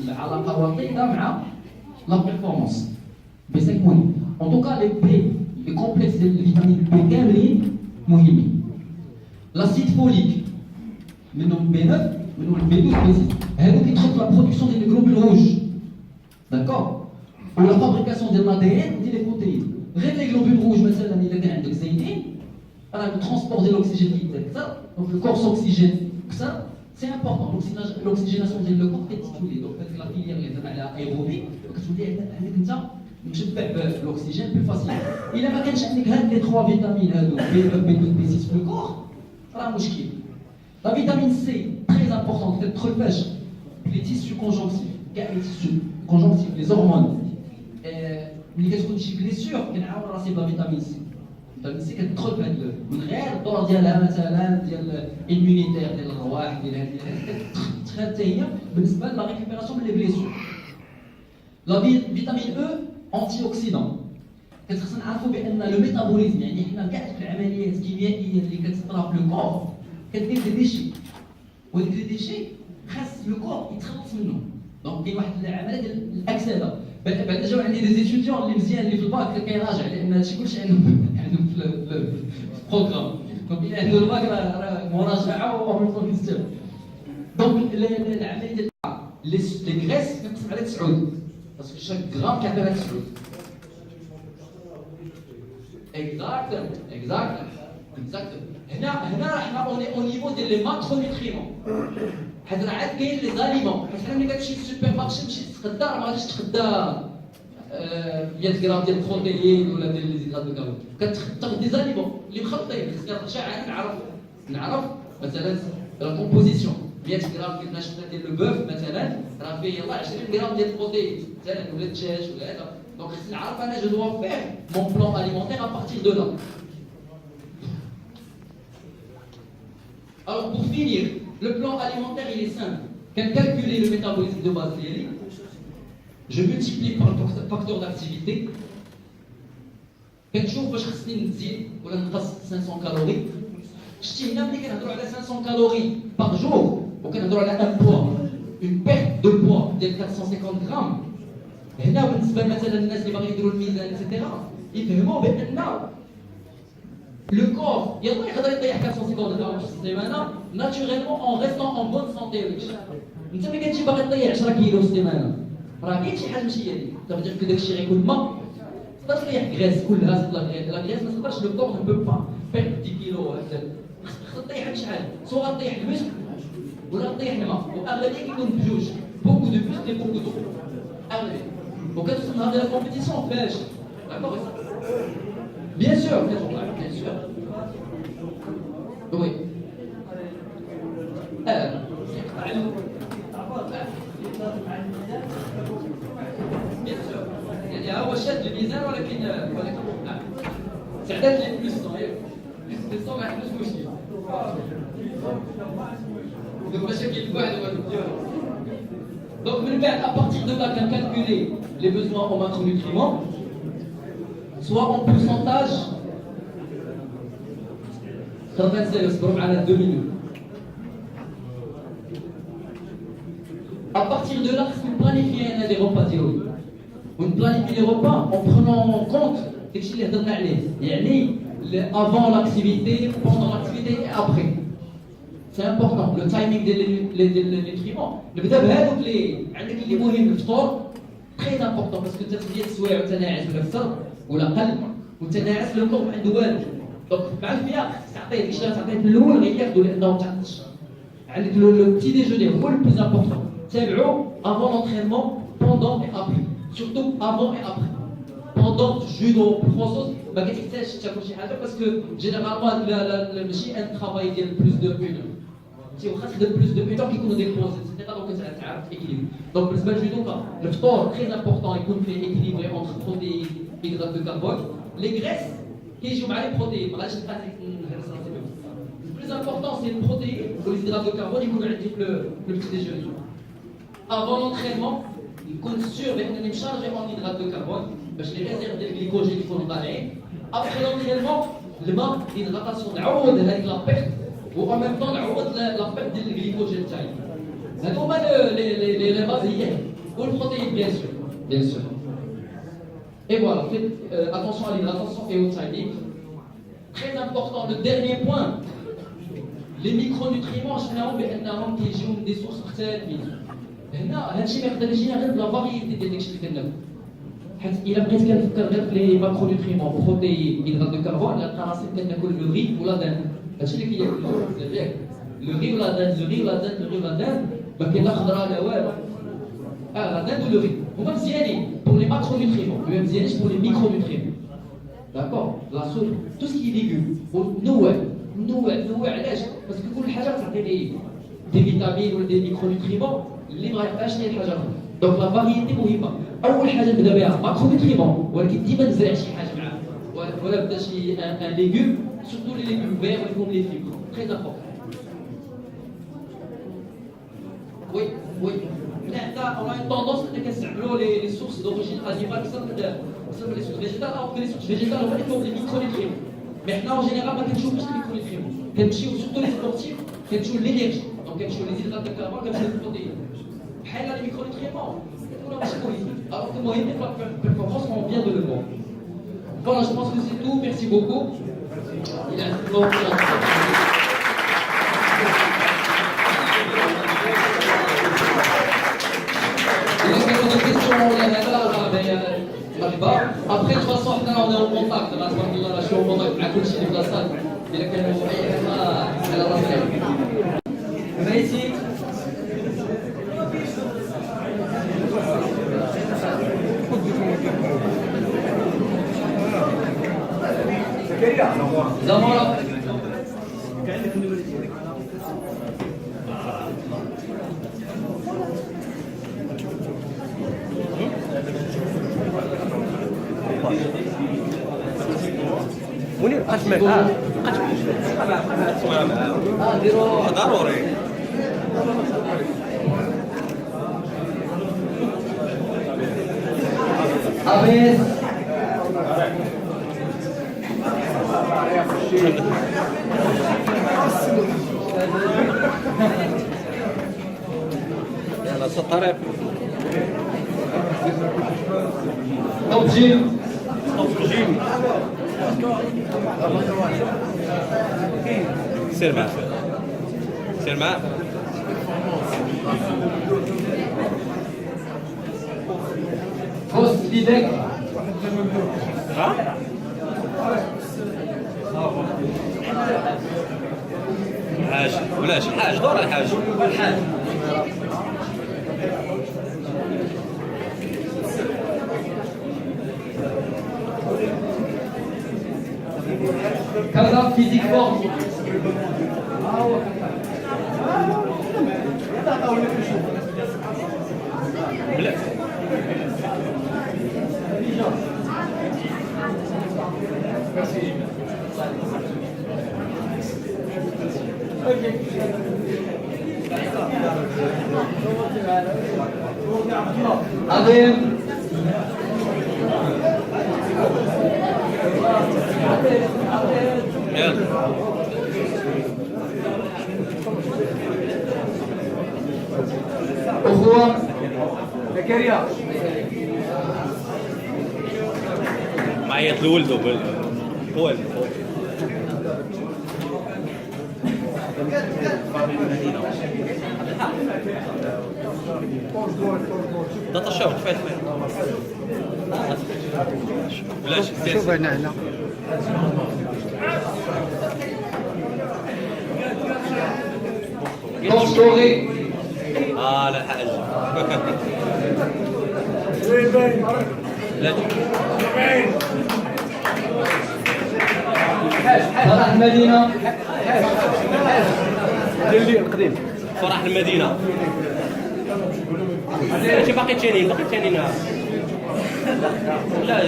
العلاقه وطيده مع لا بيرفورمانس بي 5 مهم ان توكا لي كومبلكس ديال الفيتامين بي كاملين مهمين لاسيد فوليك منهم بي 9 منهم البي 12 بي 6 هادو كيدخلوا في لا برودكسيون ديال الجلوبول روج داكور ولا فابريكاسيون ديال لا دي ان وديال لي بروتيين غير لي جلوبول روج مثلا الا كان عندك زايدين راه الترونسبور ديال الاكسجين كيبدا اكثر دونك الكور سوكسيجين اكثر سي امبورطون لوكسيجيناسيون ديال لو كور كتولي دونك هذيك لا فيليير اللي هضرنا عليها ايروبي كتولي عندك انت مشبع بالاكسجين بلو فاسيل الا ما كانش عندك هاد لي 3 فيتامين هادو بي 1 بي 2 بي 6 في الكور راه مشكل لا فيتامين سي تري امبورطون كتدخل فاش لي تيسيو كونجونكتيف كاع لي تيسيو كونجونكتيف لي زورمون ملي كتكون شي بليسيور كنعاون راسي بلا فيتامين سي فيتامين سي كتدخل في هاد من غير الدور ديالها مثلا ديال الاميونيتير ديال الرواح ديال هاد كتدخل حتى هي بالنسبه لا ريكوبيراسيون من لي بليسيور لا فيتامين او انتي اوكسيدون كتخصنا نعرفوا بان لو ميتابوليزم يعني حنا كاع العمليات الكيميائيه اللي كتصرا في لو كور كدير دي ديشي وديك لي ديشي خاص لو كور يتخلص منهم دونك كاين واحد العمليه ديال الاكسده بعد جاو عندي دي ستوديون اللي مزيان اللي في الباك كيراجع لان هادشي كلشي عندهم في البروغرام دونك الا عنده الباك راه مراجعه ومن كيستافد دونك العمليه ديال لي غريس كنقسم على 9 باسكو شاك غرام كيعطي لك 9 اكزاكت هنا حنا اون نيفو ديال لي ماكرونيوتريمون حيت راه عاد كاين لي زاليمون حيت حنا ملي كتمشي للسوبر مارشي تمشي تتغدى راه ما غاديش تتغدى 100 غرام ديال البروتيين ولا ديال لي زيتات الكاربون كتاخذ دي زاليمون اللي مخلطين خصك نرجع عاد نعرف مثلا لا كومبوزيسيون 100 غرام كنا شفنا ديال لو بوف مثلا راه فيه يلاه 20 غرام ديال البروتيين مثلا ولا الدجاج ولا هذا دونك خصني نعرف انا جو دوا فير مون بلان اليمونتير ا بارتير دو لا alors pour finir le plan alimentaire il est simple quand calculer le métabolisme de base ديالي je multiplie par le facteur d'activité كنشوف واش خصني نزيد ولا نقص 500 كالوري شتي هنا ملي كنهضروا على 500 كالوري باغ جور وكنهضروا على ان بوا اون بيرت دو بوا ديال 450 غرام هنا بالنسبه مثلا الناس اللي باغيين يديروا الميزان اكسيتيرا يفهموا بان لو كور يقدر يطيح 450 غرام في السيمانه ناتوريلمون اون ريستون اون بون سونتي انت ملي كتجي باغي تطيح 10 كيلو في السيمانه راه كاين شي حاجه ماشي هي دابا دير داك الشيء غيكون ما تقدر تطيح كريس كلها لا كريس ما تقدرش لو كور نو با بيرد 10 كيلو هكذا خصك تطيح بشحال سواء تطيح المسك ولا تطيح الماء واغلبيه كيكون بجوج بوكو دو بلوس دي بوكو دو اغلبيه وكتوصل لهاد لا كومبيتيسيون فاش D'accord? Bien sûr, bien sûr. Oui. bien sûr. يعني هو شاد الميزان ولكن سعدات لي بلوس صغير. بلوس صغير ما عندوش مشكل. Donc, à partir de là, qu'on calculer les besoins en macronutriments, soit en pourcentage, ça va être 2 minutes. À partir de là, on planifie des repas théoriques. On planifie les repas en prenant en compte avant l'activité, pendant l'activité et après. C'est important, le timing des nutriments. Le بدأ اللي عندك اللي مهم الفطور très important parce que تغذية السوايع والتناعس ولا الفطر ولا قلب والتناعس لو ما عنده والو. دونك مع الفياق تعطيه ديك الشيء تعطيه في الاول غير ياخذوا لانه ما تعطش. عندك لو بتي ديجوني هو le plus important. تابعوا avant l'entraînement, pendant et après. Surtout avant et après. Pendant judo, processus, ما كتحتاجش تاكل شي حاجه parce que généralement ماشي un travail ديال plus de 1 heure. Si on reste de plus de 1 heure qui nous dépose, etc. Donc ça va équilibre. Donc le judo, le sport très important et qu'on fait équilibrer entre protéines et hydrates de carbone. Les graisses qui jouent avec les protéines. Le plus important c'est les protéines ou les hydrates de carbone qui nous le petit déjeuner. Avant l'entraînement, il compte sur les charger en hydrates de carbone, parce que les réserves de glycogène qui font le après l'entraînement, le manque d'hydratation avec la perte. Ou en même temps, la perte du glycogène. C'est comme les bases ou le protéine, bien sûr. Bien sûr. Et voilà, faites attention à l'hydratation et au timing. Très important, le dernier point. Les micronutriments, généralement, qui jouent des sources مختلفة. هنا هادشي ما يقدرش يجينا غير بلا فاريتي ديال داكشي اللي كناكل. حيت إلا بغيت كنفكر غير في لي ماكرونوتريمون بروتيين هيدرات دو كربون غنلقى راسي كناكل لو ري ولا دان. هادشي اللي كياكل بزاف لو ري ولا دان لو ري ولا دان لو ري ولا دان ما كاين لا خضره لا والو. لا دان ولو ري هما مزيانين بور لي ماكرونوتريمون ما مزيانينش بور لي ميكرونوتريمون. داكور لا سول تو سكي ليغوم نوع علاش باسكو كل حاجه تعطي لي دي فيتامين ولا دي ميكرونوتريمون اللي ما يعرفهاش هي الحاجه الاخرى. دونك لا فاريتي مهمه. اول حاجه نبدا بها ماكرونوتريمون ولكن ديما نزرع شي حاجه معاه ولا بدا شي ان ليغوم surtout les légumes verts comme les fibres très important. Oui. On a une tendance à utiliser les sources d'origine animale qui sont les sources végétales alors que les sources végétales ont des micronutriments. Maintenant en général ما كنشوفوش les micronutriments. كنمشيو surtout les sportifs كنمشيو l'énergie. Donc كنمشيو les hydrates de carbone كنمشيو les protéines. بحال les micronutriments كيكونوا ماشي مهمين. Alors que المهم pour la performance on vient de le voir. Voilà, je pense que c'est tout. Merci beaucoup. Il a un bon après de toute façon on est en contact là je suis en contact avec tout le chef de la salle il a qu'à nous à la rentrée ici Zamora منير قسمك ضروري Abes يلا سطرب Objet سير معاه سير معاه Post Lidek ها الحاج بلاش الحاج دور الحاج الحاج كذا فيزيك فورم. بلا عظيم. يلا أخوة زكريا. معايا الولد هو ده تشاور فات بلاش شوف هنا دكتوري. لا الحاج لا فرح المدينة. فرح المدينة شي باقي تاني نعم لا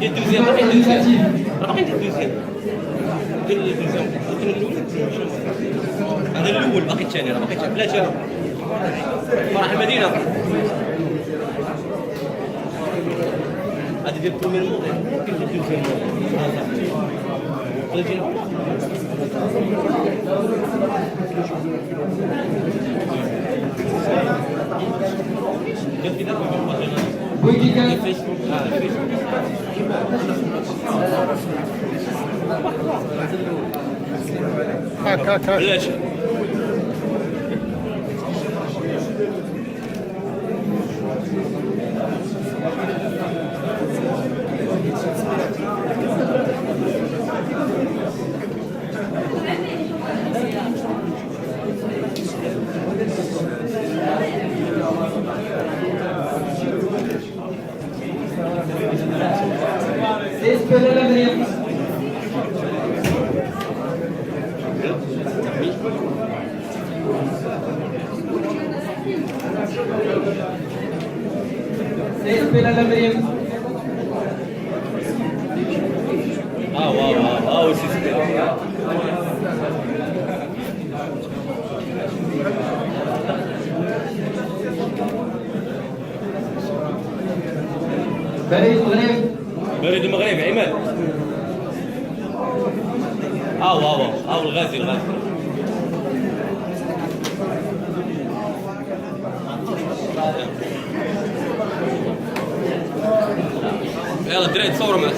ديال الدوزيام باقي الدوزيام ديال الدوزيام هذا الأول باقي الثاني لا جا فرح المدينة هذا ديال البروميير مود كاين ديال الدوزيام ويكي هاك بلاش Espera la Adrián. Espera la Adrián. واو سيستم بريد المغرب. بريد المغرب عماد واو الغازي يلا الدراري تصوروا معنا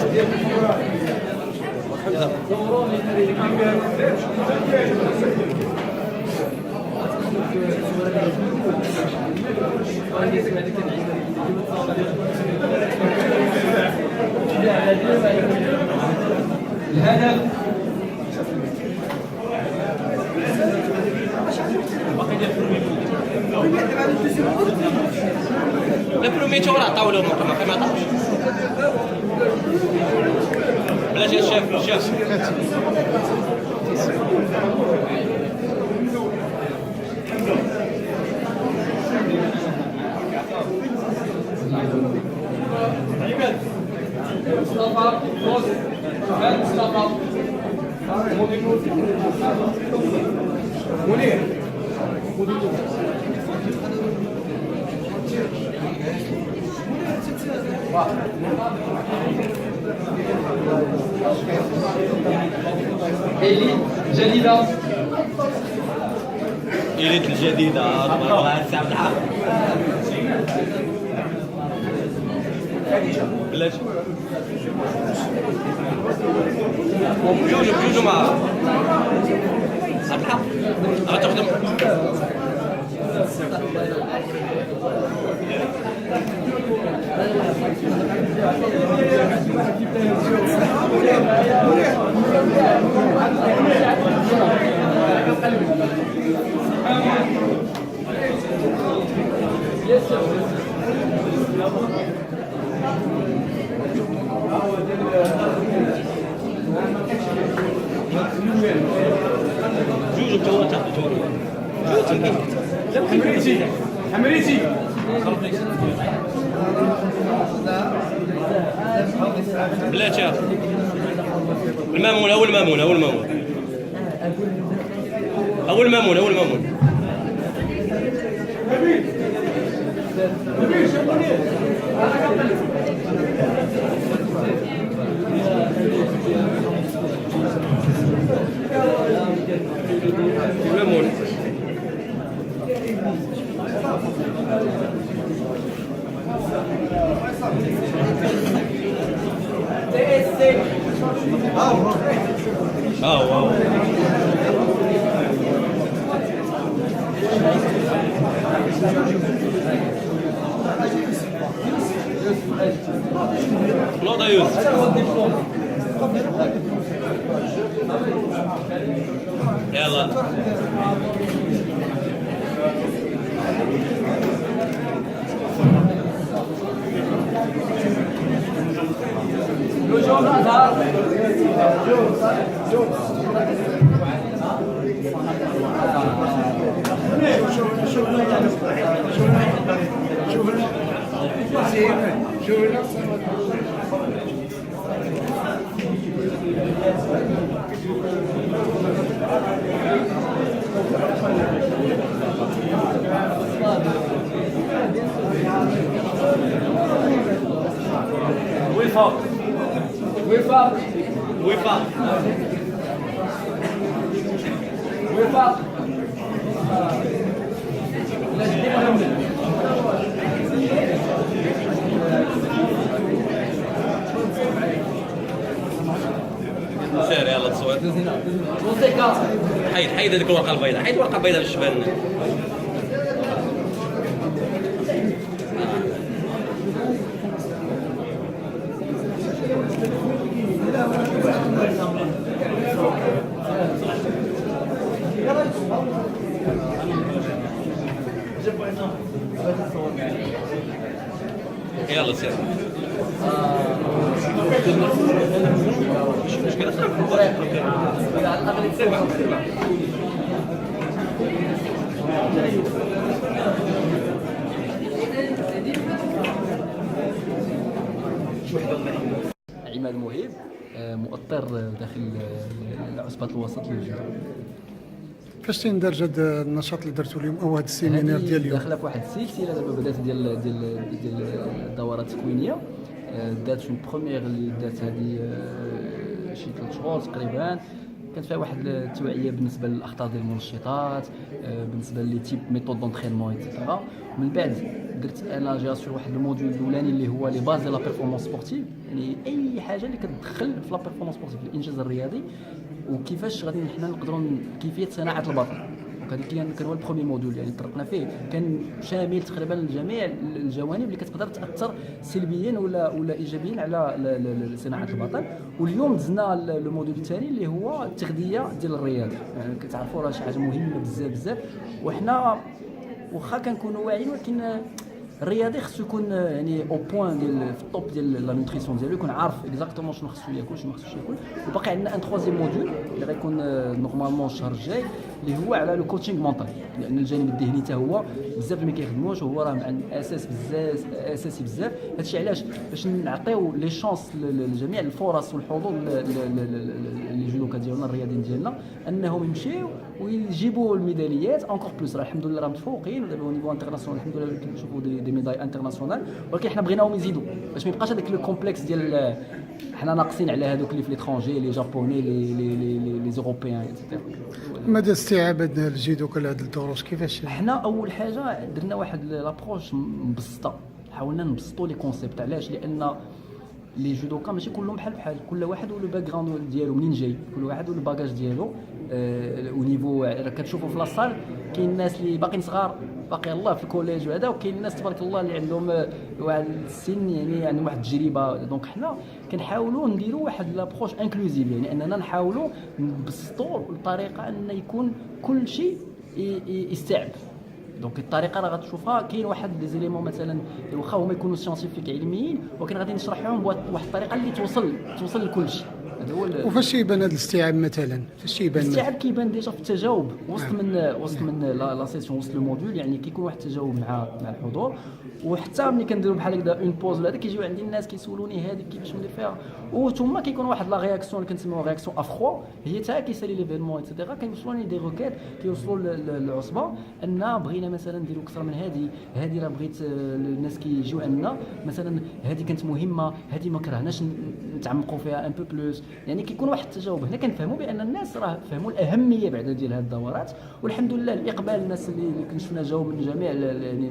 الهدف البرومي تور عطاو لهم ما عطاوش بلاش الشاف مصطفى فوز مصطفى منير إلي جديدة إليت الجديدة بلاش بجوجو معاه صبحة تخدم جوج متواتر حمريتي بلاتي المامون اول مامون اول مامون اول مامون اول مامون مامون واو نوضة يوسف يلا وفاق وفاق وفاق وفاق سير يلا تصوير حيد هذيك الورقه البيضاء حيد الورقه البيضاء باش تبان يلا سير مش مشكلة عماد مهيب مؤطر داخل عصبة الوسط للجيش. كيفاش تندرج هذا النشاط اللي درتو اليوم او هذا السيمينار ديال اليوم؟ داخله في واحد السلسله دابا بدات ديال الدورات التكوينيه. دات اون بروميير اللي دات هذه شي 3 شهور تقريبا، كانت فيها واحد التوعيه بالنسبه للاخطار ديال المنشطات، بالنسبه لي تيب ميثود دونترينمون ايتترا. من بعد درت انا جا سور واحد الموديول الاولاني اللي هو لي باز لا بيرفورمانس سبورتيف، يعني اي حاجه اللي كتدخل في لا بيرفورمانس سبورتيف في الانجاز الرياضي، وكيفاش غادي حنا نقدروا كيفيه صناعه البطل. هذا كان هو البرومي موديول يعني طرقنا فيه، كان شامل تقريبا لجميع الجوانب اللي كتقدر تاثر سلبيا ولا ايجابيا على صناعه البطل. واليوم دزنا الموديول الثاني اللي هو التغذيه ديال الرياضه. يعني كتعرفوا راه شي حاجه مهمه بزاف بزاف، وحنا واخا كنكونوا واعيين ولكن الرياضي خصو يكون يعني او بوين ديال في الطوب ديال لا نوتريسيون ديالو، يكون عارف اكزاكتومون شنو خصو ياكل شنو ما خصوش ياكل. وباقي عندنا ان تروازيام موديول اللي غيكون نورمالمون الشهر الجاي اللي هو على لو كوتشينغ مونطال، لان الجانب الذهني حتى هو بزاف ما كيخدموش، وهو راه عن اساس بزاف اساسي بزاف. هادشي علاش باش نعطيو لي شانس لجميع الفرص والحظوظ اللي جودوكا ديالنا الرياضيين ديالنا انهم يمشيو ويجيبوا الميداليات اونكور بلوس. راه الحمد لله راه متفوقين ودابا نيفو انترناسيونال الحمد لله كنشوفوا دي ميداي انترناسيونال، ولكن حنا بغيناهم يزيدوا باش ما يبقاش هذاك لو كومبلكس ديال حنا ناقصين على هذوك اللي في ليترونجي لي جابوني لي اوروبيان ايتترا. مدى استيعاب هذا الجيدوكا لهاد الدروس كيفاش؟ حنا اول حاجه درنا واحد لابروش مبسطه، حاولنا نبسطوا لي كونسيبت. علاش؟ لان لي جودوكا ماشي كلهم بحال كل واحد ولو باك جراوند ديالو منين جاي، كل واحد ولو باجاج ديالو. ونيفو كتشوفوا في لاصال كاين الناس اللي باقيين صغار باقي الله في الكوليج وهذا، وكاين الناس تبارك الله اللي عندهم واحد السن يعني عندهم واحد التجربه. دونك حنا كنحاولوا نديروا واحد لابروش انكلوزيف، يعني اننا نحاولوا نبسطوا بطريقه ان يكون كل شيء يستوعب. دونك الطريقه راه غتشوفها كاين واحد لي زيليمون مثلا واخا هما يكونوا سيانتيفيك علميين، ولكن غادي نشرحهم بواحد الطريقه اللي توصل لكل شيء. هذا هو وفاش تيبان هذا الاستيعاب مثلا؟ فاش تيبان؟ الاستيعاب كيبان ديجا في التجاوب وسط من لا سيسيون وسط لو موديول، يعني كيكون واحد التجاوب مع الحضور، وحتى ملي كنديروا بحال هكذا اون بوز ولا هذا كيجيو عندي الناس كيسولوني هذيك كيفاش ندير فيها، وثم كيكون واحد لا رياكسيون اللي كنسميوها رياكسيون افخوا، هي حتى كيسالي ليفينمون ايتترا، كيوصلوني دي روكيت كيوصلوا للعصبه ان بغينا مثلا نديروا اكثر من هذه راه بغيت الناس كيجيو عندنا مثلا، هذه كانت مهمه، هذه ما كرهناش نتعمقوا فيها ان بو بلوس، يعني كيكون واحد التجاوب. هنا كنفهموا بان الناس راه فهموا الاهميه بعدا ديال هذه الدورات، والحمد لله الاقبال الناس اللي كنشوفنا جاوا من جميع يعني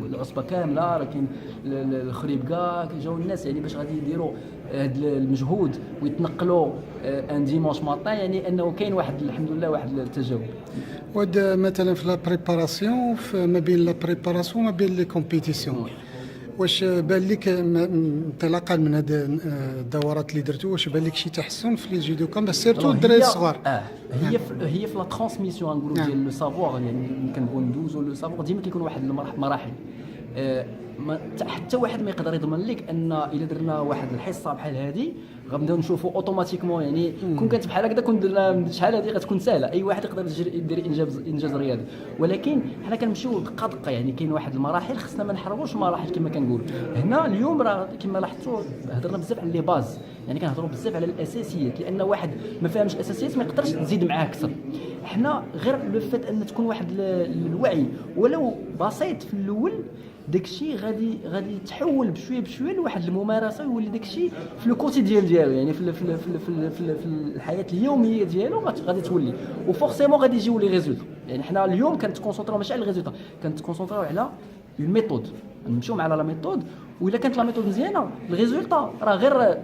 العصبه كامله، راه كاين الخريب كاع جاوا الناس يعني باش غادي يديروا هذا المجهود ويتنقلوا ان ديمونش ماتان، يعني انه كاين واحد الحمد لله واحد التجاوب. وهذا مثلا في لا بريباراسيون، ما بين لا بريباراسيون وما بين لي كومبيتيسيون، واش بان لك انطلاقا من هذه الدورات اللي درتو، واش بان لك شي تحسن في لي جيدو كام سيرتو الدراري الصغار؟ هي في لا ترانسميسيون نقولوا ديال لو سافوار، يعني كنبغيو ندوزو لو سافوار ديما كيكون واحد المراحل، حتى واحد ما يقدر يضمن لك ان الا درنا واحد الحصه بحال هذه غنبداو نشوفوا اوتوماتيكمون، يعني كون كانت بحال هكذا كون درنا شحال هذه غتكون سهله، اي واحد يقدر يدير انجاز رياضي، ولكن حنا كنمشيو دقه دقه، يعني كاين واحد المراحل خصنا ما نحرقوش مراحل كما كنقول. هنا اليوم راه كما لاحظتوا هضرنا بزاف على لي باز، يعني كنهضروا بزاف على الاساسيات، لان واحد ما فاهمش الاساسيات ما يقدرش تزيد معاه اكثر. حنا غير لو فات ان تكون واحد الوعي ولو بسيط في الاول، داكشي غادي يتحول بشويه لواحد الممارسه، ويولي داكشي في لو كوتيديان ديالو، يعني في الحياه اليوميه ديالو غادي تولي، وفورسيمون غادي يجيو لي ريزولتا. يعني حنا اليوم كنتكونسونطراو ماشي على الريزولتا، كنتكونسونطراو على الميثود، نمشيو مع لا ميثود، والا كانت لا ميثود مزيانه الريزولتا راه غير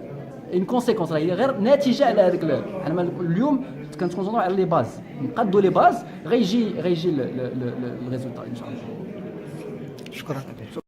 اون كونسيكونس، هي غير ناتجه على هذاك. حنا اليوم كنتكونسونطراو على لي باز، نقادوا لي باز غيجي الريزولتا ان شاء الله. شكرا.